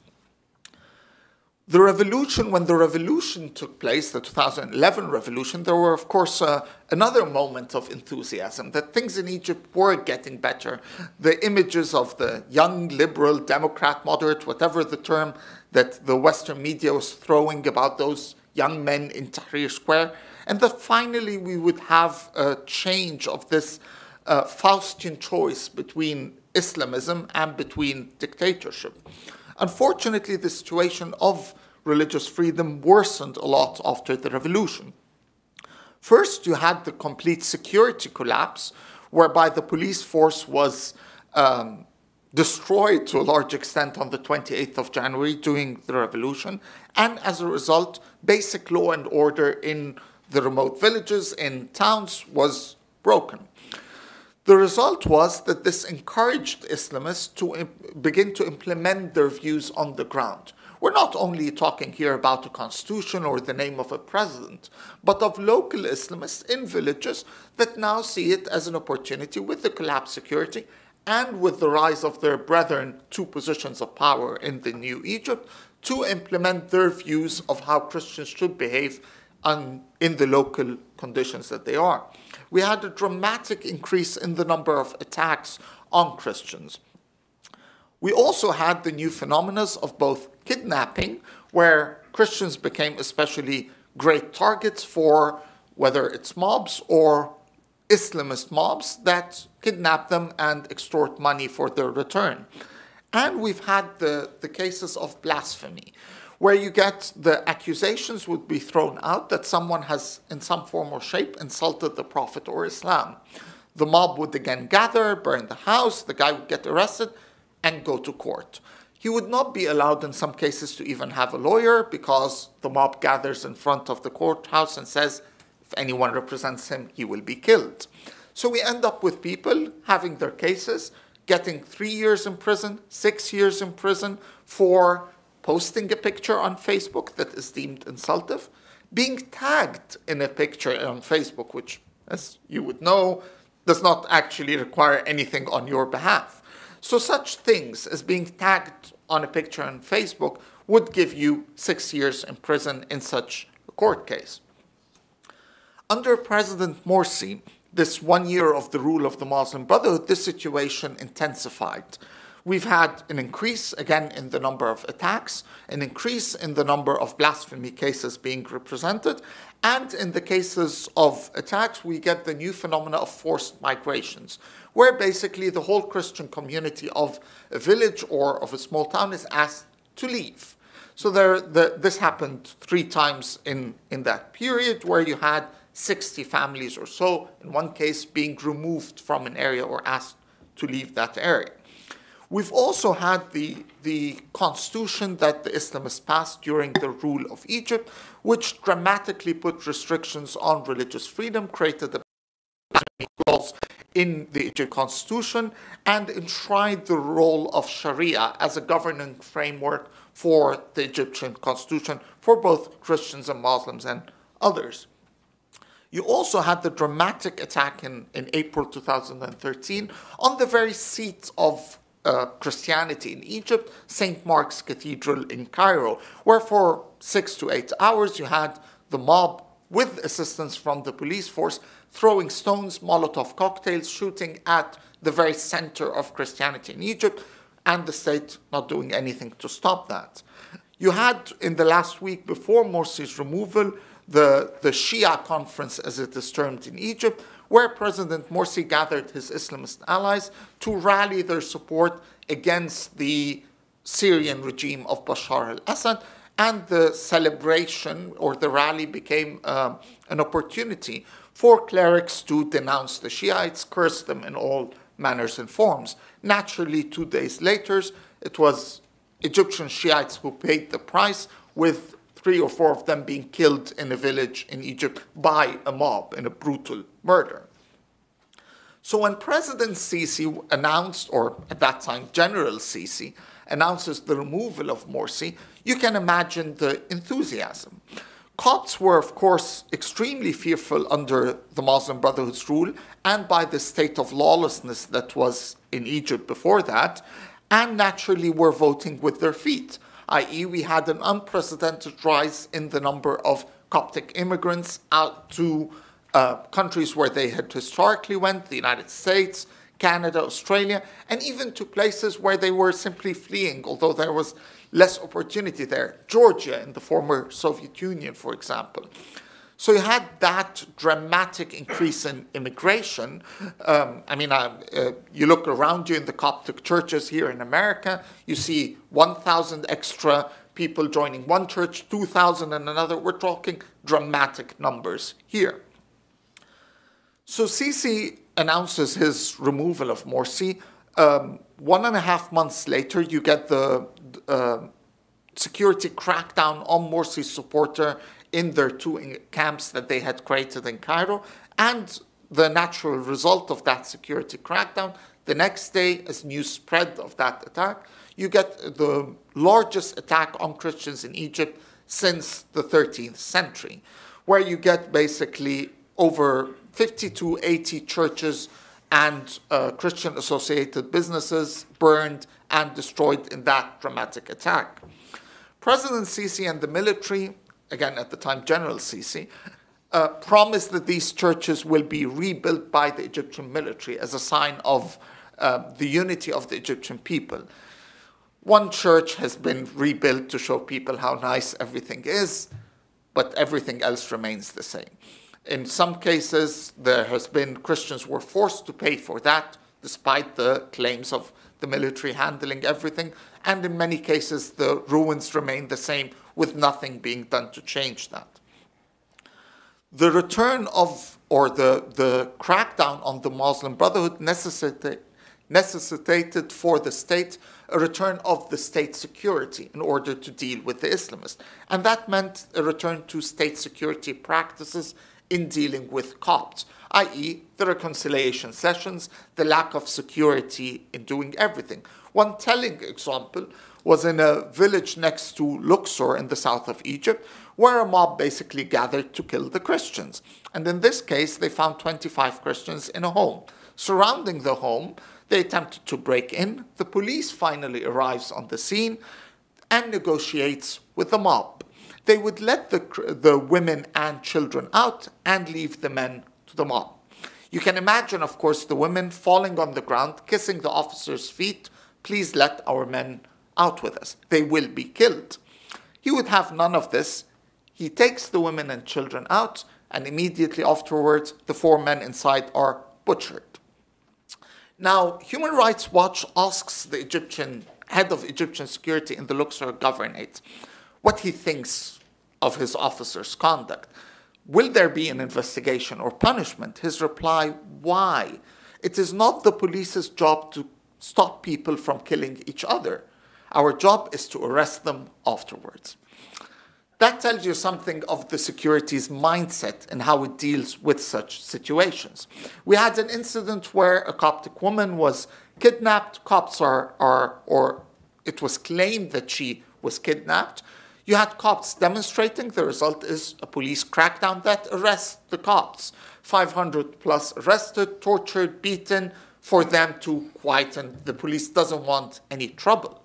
The revolution, when the revolution took place, the 2011 revolution, there were, of course, another moment of enthusiasm, that things in Egypt were getting better. The images of the young, liberal, Democrat, moderate, whatever the term that the Western media was throwing about those young men in Tahrir Square, and that finally we would have a change of this Faustian choice between Islamism and between dictatorship. Unfortunately, the situation of religious freedom worsened a lot after the revolution. First, you had the complete security collapse, whereby the police force was destroyed to a large extent on the 28th of January during the revolution, and as a result, basic law and order in the remote villages, in towns, was broken. The result was that this encouraged Islamists to begin to implement their views on the ground. We're not only talking here about a constitution or the name of a president, but of local Islamists in villages that now see it as an opportunity, with the collapsed security and with the rise of their brethren to positions of power in the new Egypt, to implement their views of how Christians should behave in the local conditions that they are. We had a dramatic increase in the number of attacks on Christians. We also had the new phenomena of both kidnapping, where Christians became especially great targets for whether it's mobs or Islamist mobs that kidnap them and extort money for their return. And we've had the cases of blasphemy, where you get the accusations would be thrown out that someone has, in some form or shape, insulted the Prophet or Islam. The mob would again gather, burn the house, the guy would get arrested, and go to court. He would not be allowed in some cases to even have a lawyer because the mob gathers in front of the courthouse and says if anyone represents him, he will be killed. So we end up with people having their cases, getting 3 years in prison, 6 years in prison for posting a picture on Facebook that is deemed insultive, being tagged in a picture on Facebook, which, as you would know, does not actually require anything on your behalf. So such things as being tagged on a picture on Facebook would give you 6 years in prison in such a court case. Under President Morsi, this 1 year of the rule of the Muslim Brotherhood, this situation intensified. We've had an increase, again, in the number of attacks, an increase in the number of blasphemy cases being represented, and in the cases of attacks, we get the new phenomena of forced migrations, where basically the whole Christian community of a village or of a small town is asked to leave. So this happened 3 times in that period, where you had 60 families or so, in one case, being removed from an area or asked to leave that area. We've also had the constitution that the Islamists passed during the rule of Egypt, which dramatically put restrictions on religious freedom, created the clause in the Egyptian constitution, and enshrined the role of Sharia as a governing framework for the Egyptian constitution for both Christians and Muslims and others. You also had the dramatic attack in April 2013 on the very seat of Christianity in Egypt, St. Mark's Cathedral in Cairo, where for 6 to 8 hours you had the mob with assistance from the police force throwing stones, Molotov cocktails, shooting at the very center of Christianity in Egypt, and the state not doing anything to stop that. You had, in the last week before Morsi's removal, the Shia conference, as it is termed in Egypt, where President Morsi gathered his Islamist allies to rally their support against the Syrian regime of Bashar al-Assad, and the celebration or the rally became an opportunity for clerics to denounce the Shiites, curse them in all manners and forms. Naturally, 2 days later, it was Egyptian Shiites who paid the price, with 3 or 4 of them being killed in a village in Egypt by a mob in a brutal murder. So when President Sisi announced, or at that time General Sisi, announces the removal of Morsi, you can imagine the enthusiasm. Copts were, of course, extremely fearful under the Muslim Brotherhood's rule and by the state of lawlessness that was in Egypt before that, and naturally were voting with their feet, i.e. we had an unprecedented rise in the number of Coptic immigrants out to countries where they had historically went, the United States, Canada, Australia, and even to places where they were simply fleeing, although there was less opportunity there. Georgia in the former Soviet Union, for example. So you had that dramatic increase in immigration. You look around you in the Coptic churches here in America, you see 1,000 extra people joining one church, 2,000 in another. We're talking dramatic numbers here. So Sisi announces his removal of Morsi. 1.5 months later, you get the security crackdown on Morsi's supporter in their 2 camps that they had created in Cairo. And the natural result of that security crackdown, the next day, as news spread of that attack, you get the largest attack on Christians in Egypt since the 13th century, where you get basically over 50 to 80 churches and Christian-associated businesses burned and destroyed in that dramatic attack. President Sisi and the military, again at the time General Sisi, promised that these churches will be rebuilt by the Egyptian military as a sign of the unity of the Egyptian people. One church has been rebuilt to show people how nice everything is, but everything else remains the same. In some cases, there has been Christians were forced to pay for that, despite the claims of the military handling everything. And in many cases, the ruins remain the same, with nothing being done to change that. The return of, or the crackdown on the Muslim Brotherhood necessitated for the state a return of the state security in order to deal with the Islamists. And that meant a return to state security practices in dealing with Copts, i.e. the reconciliation sessions, the lack of security in doing everything. One telling example was in a village next to Luxor in the south of Egypt, where a mob basically gathered to kill the Christians. And in this case, they found 25 Christians in a home. Surrounding the home, they attempted to break in. The police finally arrives on the scene and negotiates with the mob. They would let the women and children out and leave the men to the mob. You can imagine, of course, the women falling on the ground, kissing the officers' feet. Please let our men out with us. They will be killed. He would have none of this. He takes the women and children out, and immediately afterwards, the 4 men inside are butchered. Now, Human Rights Watch asks the head of Egyptian security in the Luxor governorate what he thinks of his officers' conduct. Will there be an investigation or punishment? His reply, why? It is not the police's job to stop people from killing each other. Our job is to arrest them afterwards. That tells you something of the security's mindset and how it deals with such situations. We had an incident where a Coptic woman was kidnapped. Copts or it was claimed that she was kidnapped. You had Copts demonstrating. The result is a police crackdown that arrests the Copts. 500 plus arrested, tortured, beaten, for them to quieten. The police doesn't want any trouble.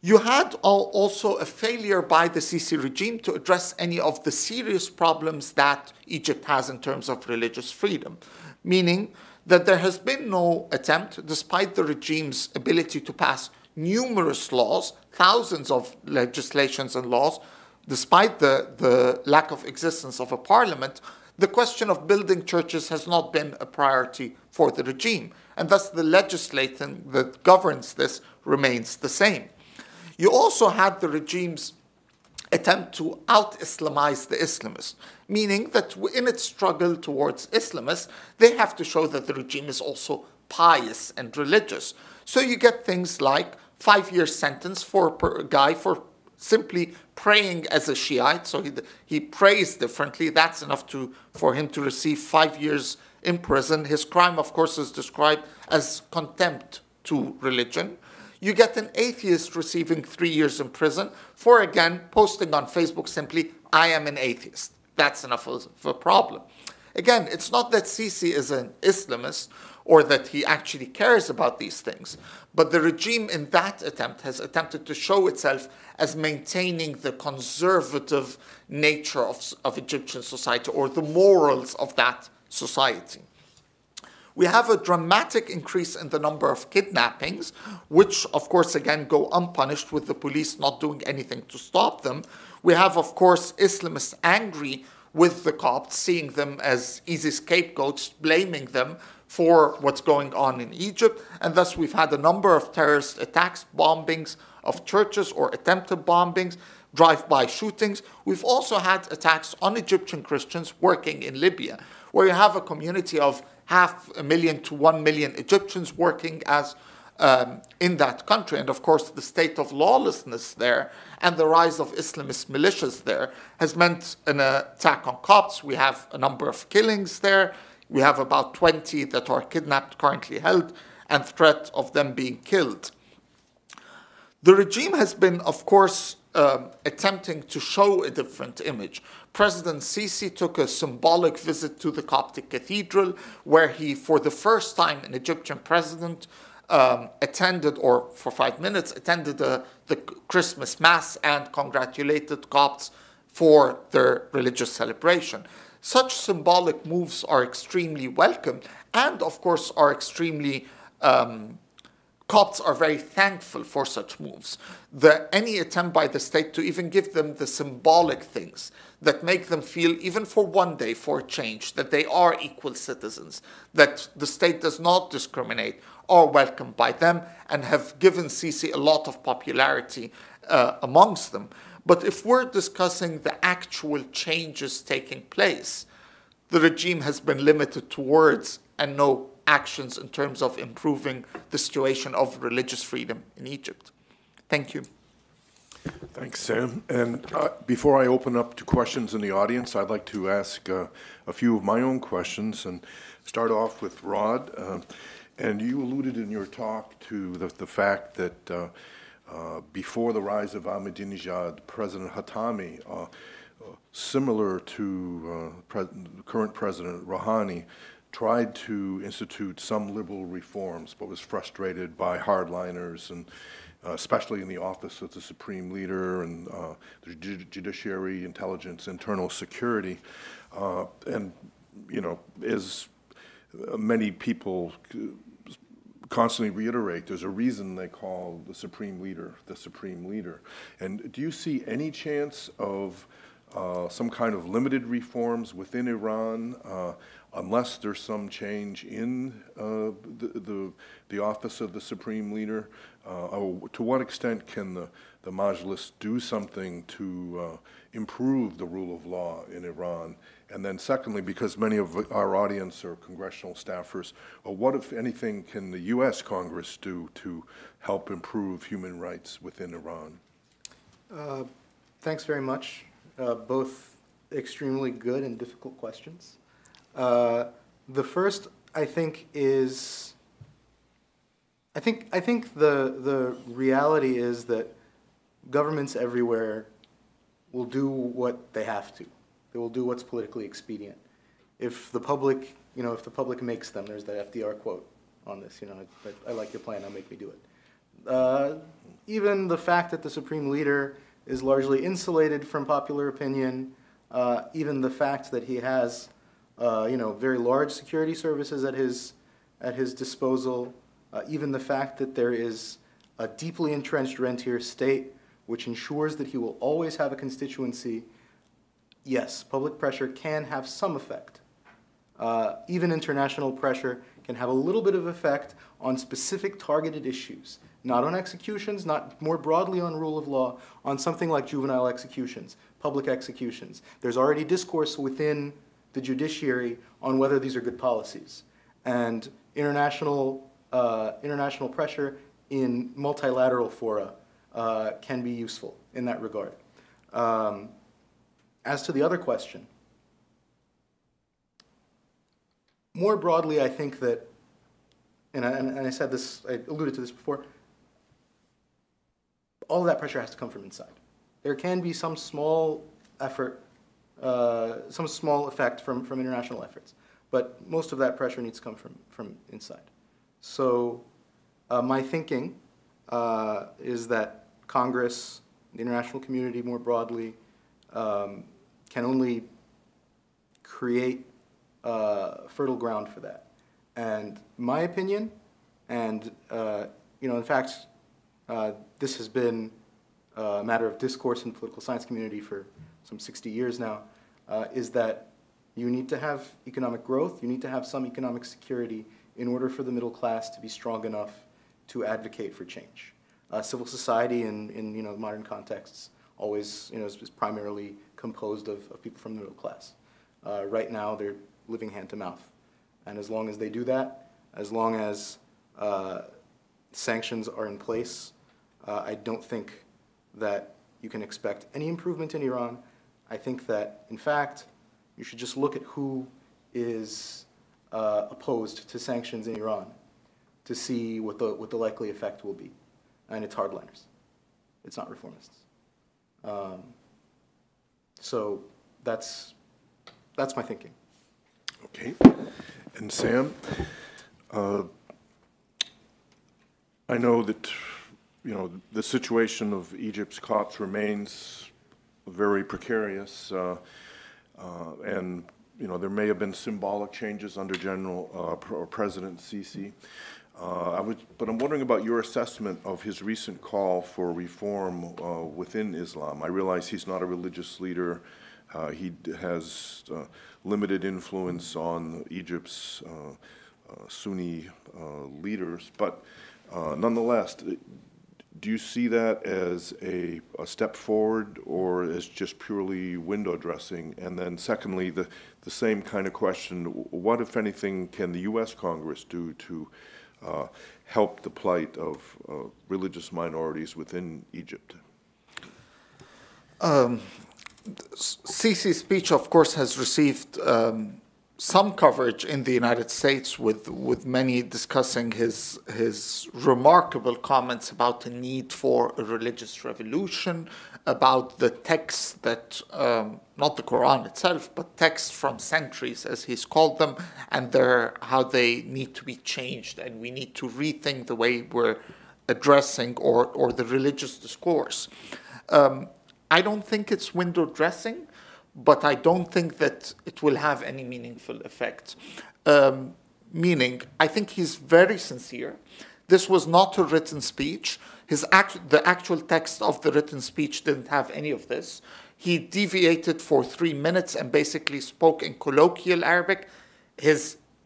You had also a failure by the Sisi regime to address any of the serious problems that Egypt has in terms of religious freedom, meaning that there has been no attempt, despite the regime's ability to pass numerous laws, thousands of legislations and laws, despite the lack of existence of a parliament, the question of building churches has not been a priority for the regime, and thus the legislation that governs this remains the same. You also had the regime's attempt to out-Islamize the Islamists, meaning that in its struggle towards Islamists, they have to show that the regime is also pious and religious. So you get things like 5-year sentence for a guy for simply praying as a Shiite, so he prays differently. That's enough for him to receive 5 years in prison. His crime, of course, is described as contempt to religion. You get an atheist receiving 3 years in prison for, again, posting on Facebook simply, I am an atheist. That's enough of a problem. Again, it's not that Sisi is an Islamist or that he actually cares about these things, but the regime in that attempt has attempted to show itself as maintaining the conservative nature of Egyptian society or the morals of that society. We have a dramatic increase in the number of kidnappings, which, of course, again, go unpunished with the police not doing anything to stop them. We have, of course, Islamists angry with the Copts, seeing them as easy scapegoats, blaming them for what's going on in Egypt. And thus, we've had a number of terrorist attacks, bombings of churches or attempted bombings, drive-by shootings. We've also had attacks on Egyptian Christians working in Libya, where you have a community of 500,000 to 1 million Egyptians working as in that country. And of course, the state of lawlessness there and the rise of Islamist militias there has meant an attack on Copts. We have a number of killings there. We have about 20 that are kidnapped, currently held, and threat of them being killed. The regime has been, of course, attempting to show a different image. President Sisi took a symbolic visit to the Coptic cathedral, where he, for the first time, an Egyptian president, attended, or for 5 minutes, attended the Christmas Mass and congratulated Copts for their religious celebration. Such symbolic moves are extremely welcome and, of course, are extremely Copts are very thankful for such moves. Any attempt by the state to even give them the symbolic things that make them feel, even for one day, for a change, that they are equal citizens, that the state does not discriminate, are welcomed by them and have given Sisi a lot of popularity amongst them. But if we're discussing the actual changes taking place, the regime has been limited to words and no actions in terms of improving the situation of religious freedom in Egypt. Thank you. Thanks, Sam. And before I open up to questions in the audience, I'd like to ask a few of my own questions and start off with Rod. And you alluded in your talk to the fact that before the rise of Ahmadinejad, President Khatami, similar to current President Rouhani, tried to institute some liberal reforms, but was frustrated by hardliners, and especially in the office of the Supreme Leader and the judiciary, intelligence, internal security. And, you know, as many people constantly reiterate, there's a reason they call the Supreme Leader the Supreme Leader. And do you see any chance of some kind of limited reforms within Iran, unless there's some change in the office of the Supreme Leader? To what extent can the Majlis do something to improve the rule of law in Iran? And then secondly, because many of our audience are congressional staffers, what, if anything, can the U.S. Congress do to help improve human rights within Iran? Thanks very much. Both extremely good and difficult questions. The first, I think, is I think the reality is that governments everywhere will do what they have to. They will do what's politically expedient. If the public, if the public makes them, there's the FDR quote on this. I like your plan, now make me do it. Even the fact that the Supreme Leader is largely insulated from popular opinion, even the fact that he has, very large security services at his disposal, even the fact that there is a deeply entrenched rentier state which ensures that he will always have a constituency. Yes, public pressure can have some effect. Even international pressure can have a little bit of effect on specific targeted issues, not on executions, not more broadly on rule of law, on something like juvenile executions, public executions. There's already discourse within the judiciary on whether these are good policies. And international pressure in multilateral fora can be useful in that regard. As to the other question, more broadly, I think that, and I said this, I alluded to this before, all of that pressure has to come from inside. There can be some small effort, some small effect from international efforts, but most of that pressure needs to come from inside. So my thinking is that Congress, the international community more broadly, can only create fertile ground for that. And my opinion, and in fact, this has been a matter of discourse in the political science community for some 60 years now, is that you need to have economic growth, you need to have some economic security in order for the middle class to be strong enough to advocate for change. Civil society in modern contexts always is primarily composed of people from the middle class. Right now they're living hand to mouth. And as long as they do that, as long as sanctions are in place, I don't think that you can expect any improvement in Iran. I think that, in fact, you should just look at who is opposed to sanctions in Iran to see what the likely effect will be. And it's hardliners. It's not reformists. So that's my thinking. Okay. And Sam, I know that the situation of Egypt's Copts remains very precarious, and there may have been symbolic changes under President Sisi. But I'm wondering about your assessment of his recent call for reform within Islam. I realize he's not a religious leader. He has limited influence on Egypt's Sunni leaders. But nonetheless, Do you see that as a step forward or as just purely window dressing? And then secondly, the same kind of question, what, if anything, can the U.S. Congress do to help the plight of religious minorities within Egypt? Sisi's speech, of course, has received some coverage in the United States, with many discussing his remarkable comments about the need for a religious revolution, about the texts that, not the Quran itself, but texts from centuries, as he's called them, and how they need to be changed, and we need to rethink the way we're addressing or the religious discourse. I don't think it's window dressing, but I don't think that it will have any meaningful effect. Meaning, I think he's very sincere. This was not a written speech. The actual text of the written speech didn't have any of this. He deviated for 3 minutes and basically spoke in colloquial Arabic,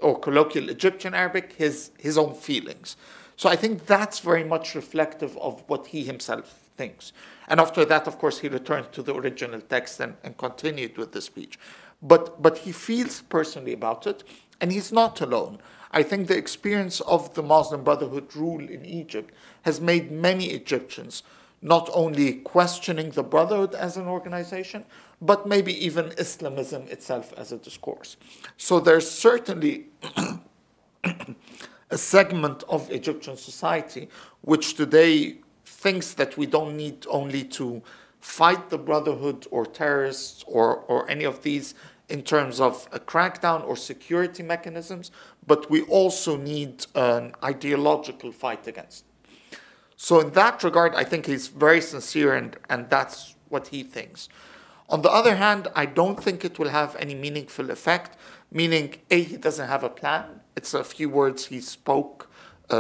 or colloquial Egyptian Arabic, his own feelings. So I think that's very much reflective of what he himself thinks. And after that, of course, he returned to the original text and continued with the speech. But he feels personally about it, and he's not alone. I think the experience of the Muslim Brotherhood rule in Egypt has made many Egyptians not only questioning the Brotherhood as an organization, but maybe even Islamism itself as a discourse. So there's certainly a segment of Egyptian society which today thinks that we don't need only to fight the Brotherhood or terrorists or any of these in terms of a crackdown or security mechanisms, but we also need an ideological fight against. So in that regard, I think he's very sincere, and that's what he thinks. On the other hand, I don't think it will have any meaningful effect, meaning, A, he doesn't have a plan. It's a few words he spoke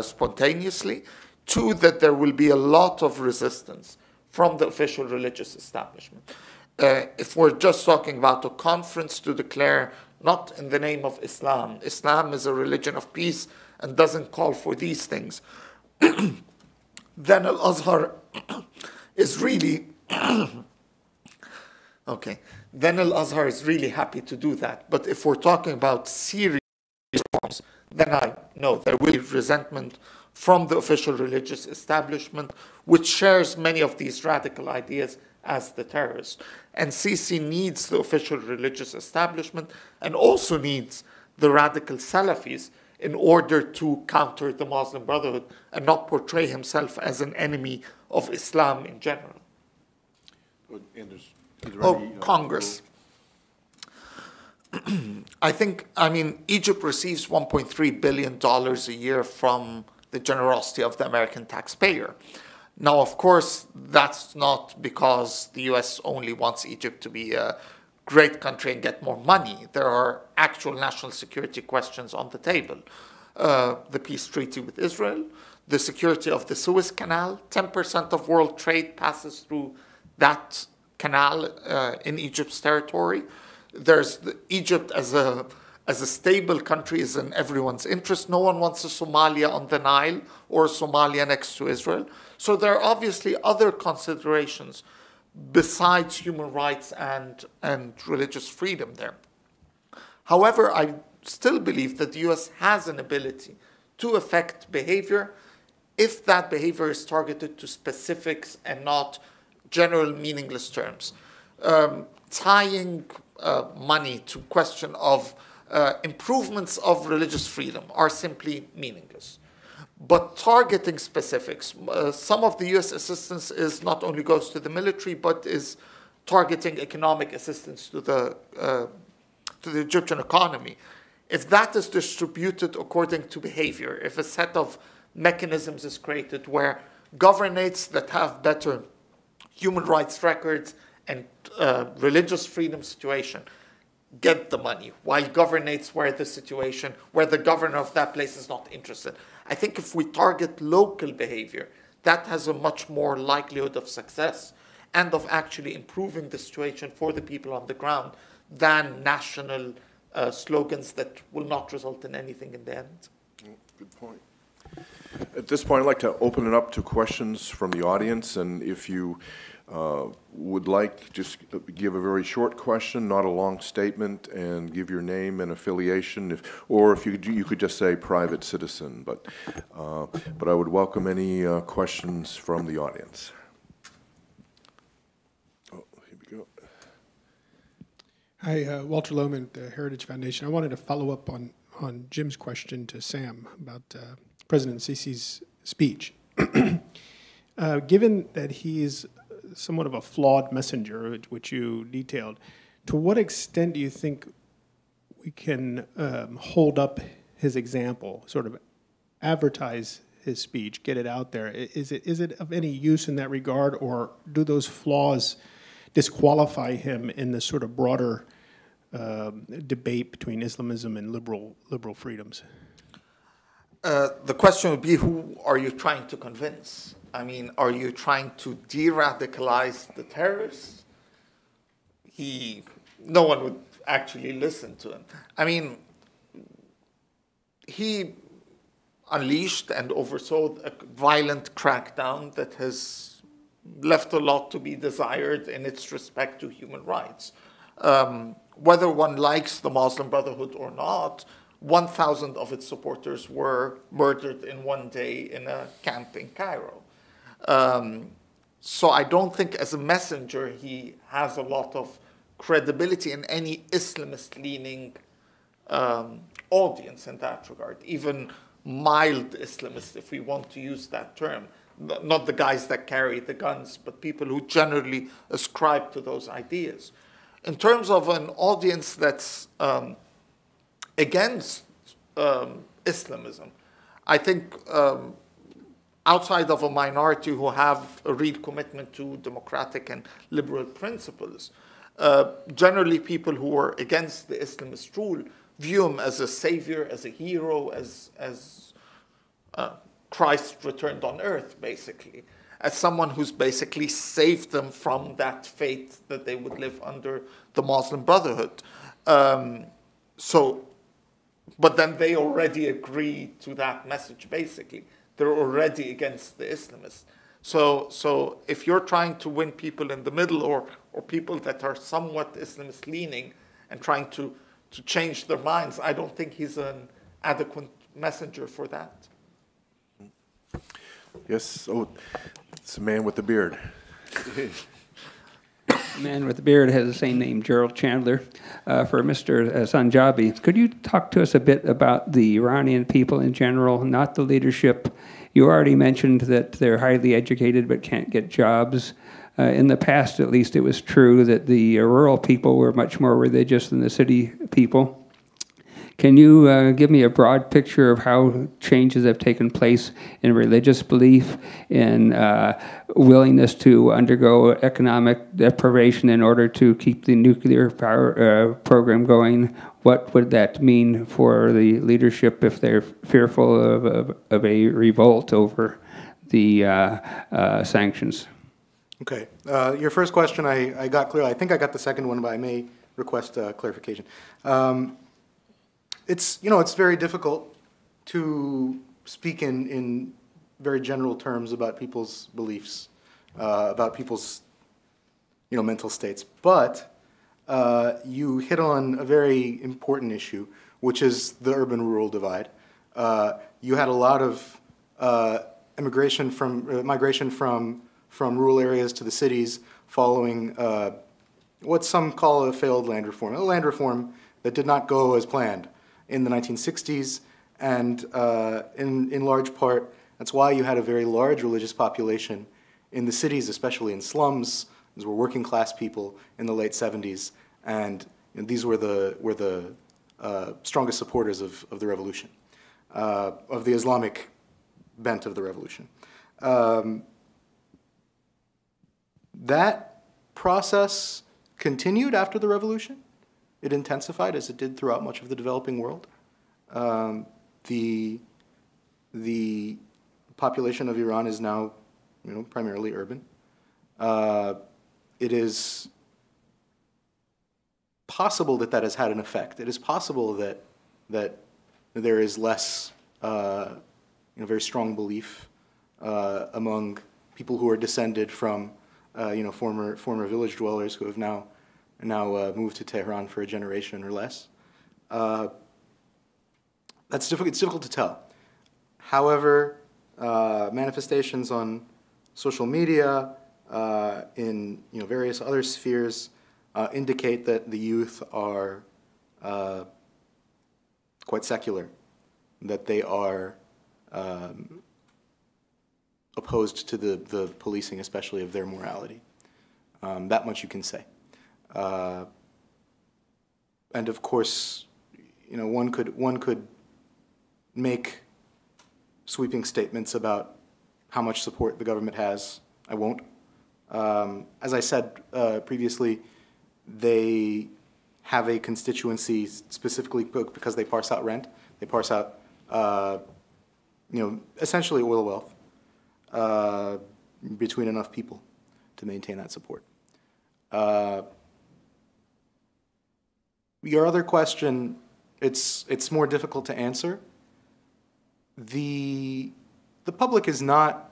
spontaneously. 2, that there will be a lot of resistance from the official religious establishment. If we're just talking about a conference to declare, not in the name of Islam, Islam is a religion of peace and doesn't call for these things, then Al-Azhar is really, okay, then Al-Azhar is really happy to do that. But if we're talking about serious reforms, then I know there will be resentment from the official religious establishment, which shares many of these radical ideas as the terrorists. And Sisi needs the official religious establishment and also needs the radical Salafis in order to counter the Muslim Brotherhood and not portray himself as an enemy of Islam in general. Congress. I mean, Egypt receives $1.3 billion a year from the generosity of the American taxpayer. Now, of course, that's not because the US only wants Egypt to be a great country and get more money. There are actual national security questions on the table. The peace treaty with Israel, the security of the Suez Canal, 10% of world trade passes through that canal in Egypt's territory. There's Egypt as a stable country is in everyone's interest. No one wants a Somalia on the Nile or a Somalia next to Israel. So there are obviously other considerations besides human rights and religious freedom there. However, I still believe that the US has an ability to affect behavior if that behavior is targeted to specifics and not general meaningless terms. Tying money to question of improvements of religious freedom are simply meaningless. But targeting specifics, some of the US assistance is not only goes to the military, but is targeting economic assistance to the Egyptian economy. If that is distributed according to behavior, if a set of mechanisms is created where governorates that have better human rights records and religious freedom situation get the money, while governorates where the governor of that place is not interested. I think if we target local behavior, that has a much more likelihood of success and of actually improving the situation for the people on the ground than national slogans that will not result in anything in the end. Good point. At this point, I'd like to open it up to questions from the audience, and if you would like, just give a very short question, not a long statement, and give your name and affiliation, or if you could just say private citizen, but I would welcome any questions from the audience. Oh, here we go. Hi, Walter Lohman, the Heritage Foundation. I wanted to follow up on Jim's question to Sam about President Sisi's speech. Given that he's somewhat of a flawed messenger, which you detailed, to what extent do you think we can hold up his example, sort of advertise his speech, get it out there? Is it of any use in that regard, or do those flaws disqualify him in the sort of broader debate between Islamism and liberal freedoms? The question would be, who are you trying to convince? I mean, are you trying to de-radicalize the terrorists? No one would actually listen to him. I mean, he unleashed and oversaw a violent crackdown that has left a lot to be desired in its respect to human rights. Whether one likes the Muslim Brotherhood or not, 1,000 of its supporters were murdered in one day in a camp in Cairo. So I don't think as a messenger he has a lot of credibility in any Islamist-leaning audience in that regard, even mild Islamists, if we want to use that term. Not the guys that carry the guns, but people who generally ascribe to those ideas. In terms of an audience that's against Islamism, I think outside of a minority who have a real commitment to democratic and liberal principles, generally people who are against the Islamist rule view him as a savior, as a hero, as Christ returned on earth, basically, as someone who's basically saved them from that fate that they would live under the Muslim Brotherhood. But then they already agree to that message, basically. They're already against the Islamists. So if you're trying to win people in the middle, or people that are somewhat Islamist-leaning and trying to change their minds, I don't think he's an adequate messenger for that. Yes, oh, it's a man with the beard. Man with the beard has the same name, Gerald Chandler. For Mr. Sanjabi, could you talk to us a bit about the Iranian people in general, not the leadership? You already mentioned that they're highly educated but can't get jobs. In the past, at least, it was true that the rural people were much more religious than the city people. Can you give me a broad picture of how changes have taken place in religious belief, in willingness to undergo economic deprivation in order to keep the nuclear power program going? What would that mean for the leadership if they're fearful of a revolt over the sanctions? Okay. Your first question I got clear. I think I got the second one, but I may request clarification. It's very difficult to speak in very general terms about people's beliefs, about people's mental states. But you hit on a very important issue, which is the urban-rural divide. You had a lot of migration from rural areas to the cities following what some call a failed land reform that did not go as planned in the 1960s, and in large part, that's why you had a very large religious population in the cities, especially in slums. These were working class people in the late 70s, and these were the strongest supporters of the revolution, of the Islamic bent of the revolution. That process continued after the revolution. It intensified as it did throughout much of the developing world. The population of Iran is now, primarily urban. It is possible that has had an effect. It is possible that there is less very strong belief among people who are descended from former village dwellers who have now moved to Tehran for a generation or less. It's difficult to tell. However, manifestations on social media, in various other spheres, indicate that the youth are quite secular, that they are opposed to the policing, especially of their morality. That much you can say. And of course, one could make sweeping statements about how much support the government has. I won't. As I said previously, they have a constituency specifically because they parse out rent. They parse out, essentially oil wealth between enough people to maintain that support. Your other question, it's more difficult to answer. The public is not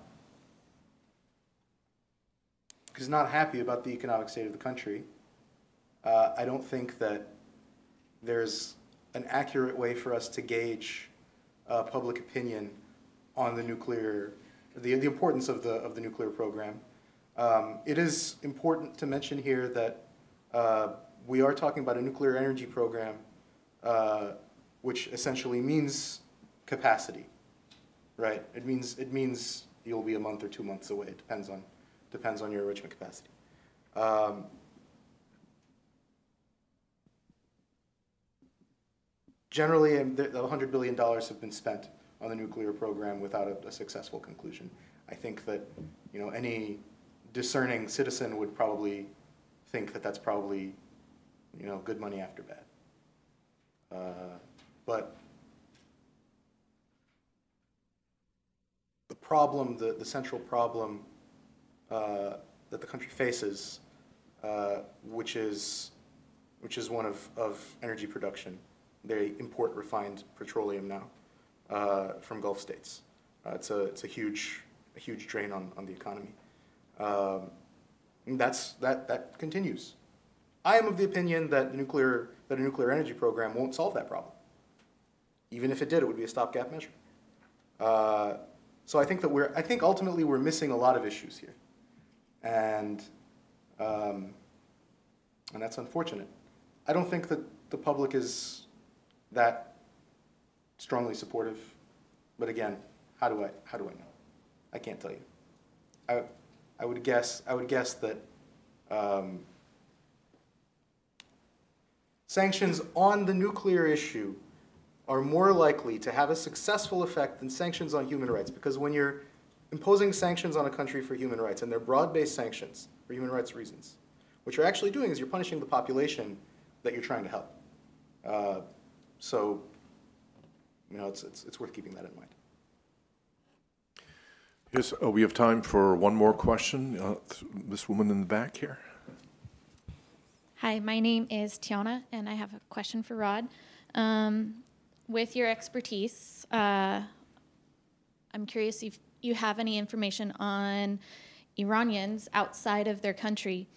happy about the economic state of the country. I don't think that there's an accurate way for us to gauge public opinion on the importance of the nuclear program. It is important to mention here that we are talking about a nuclear energy program, which essentially means capacity, right? It means you'll be a month or 2 months away. It depends on your enrichment capacity. Generally, $100 billion have been spent on the nuclear program without a successful conclusion. I think that any discerning citizen would probably think that that's probably good money after bad. But the problem, the central problem that the country faces, which is one of energy production. They import refined petroleum now from Gulf states. It's a huge drain on the economy. That continues. I am of the opinion that a nuclear energy program won't solve that problem. Even if it did, it would be a stopgap measure. So I think ultimately we're missing a lot of issues here, and that's unfortunate. I don't think that the public is that strongly supportive, but again, how do I know? I can't tell you. I would guess that sanctions on the nuclear issue are more likely to have a successful effect than sanctions on human rights, because when you're imposing sanctions on a country for human rights, and they're broad-based sanctions for human rights reasons, what you're actually doing is you're punishing the population that you're trying to help. So, it's worth keeping that in mind. Yes, we have time for one more question. This woman in the back here. Hi, my name is Tiana, and I have a question for Rod. With your expertise, I'm curious if you have any information on Iranians outside of their country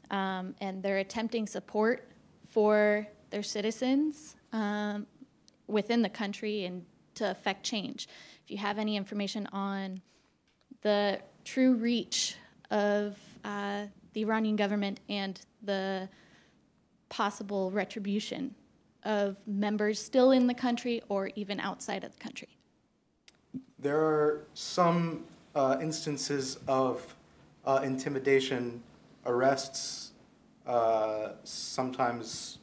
and their attempting support for their citizens within the country and to affect change. If you have any information on the true reach of the Iranian government and the possible retribution of members still in the country or even outside of the country. There are some instances of intimidation, arrests, sometimes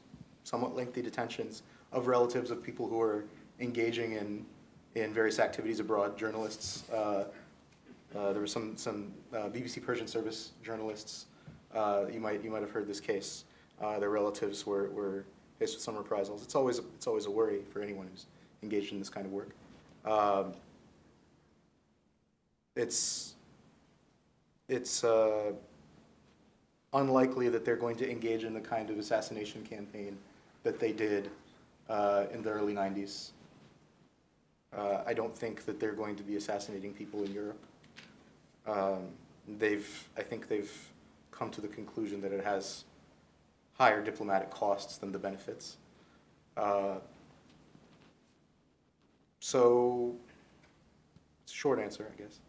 somewhat lengthy detentions of relatives of people who are engaging in various activities abroad, journalists. There were some BBC Persian Service journalists. You might have heard this case. Their relatives were faced with some reprisals. It's always a worry for anyone who's engaged in this kind of work. It's unlikely that they're going to engage in the kind of assassination campaign that they did in the early 90s. I don't think that they're going to be assassinating people in Europe. I think they've come to the conclusion that it has higher diplomatic costs than the benefits. So, it's a short answer, I guess.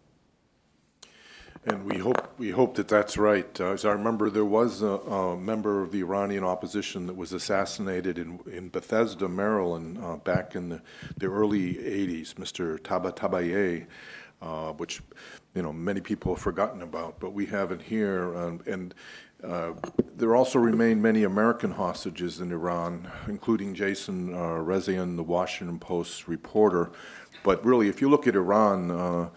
And we hope that that's right. As I remember, there was a member of the Iranian opposition that was assassinated in Bethesda, Maryland, back in the early 80s, Mr. Tabatabaei, which many people have forgotten about, but we haven't here. And there also remain many American hostages in Iran, including Jason Rezaian, the Washington Post reporter. But really, if you look at Iran,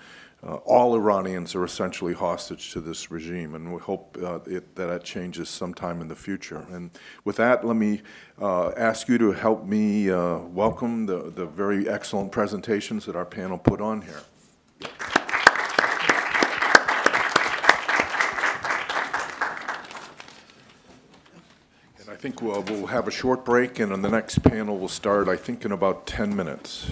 all Iranians are essentially hostage to this regime, and we hope that changes sometime in the future. And with that, let me ask you to help me welcome the very excellent presentations that our panel put on here. And I think we'll have a short break, and on the next panel we'll start, I think, in about 10 minutes.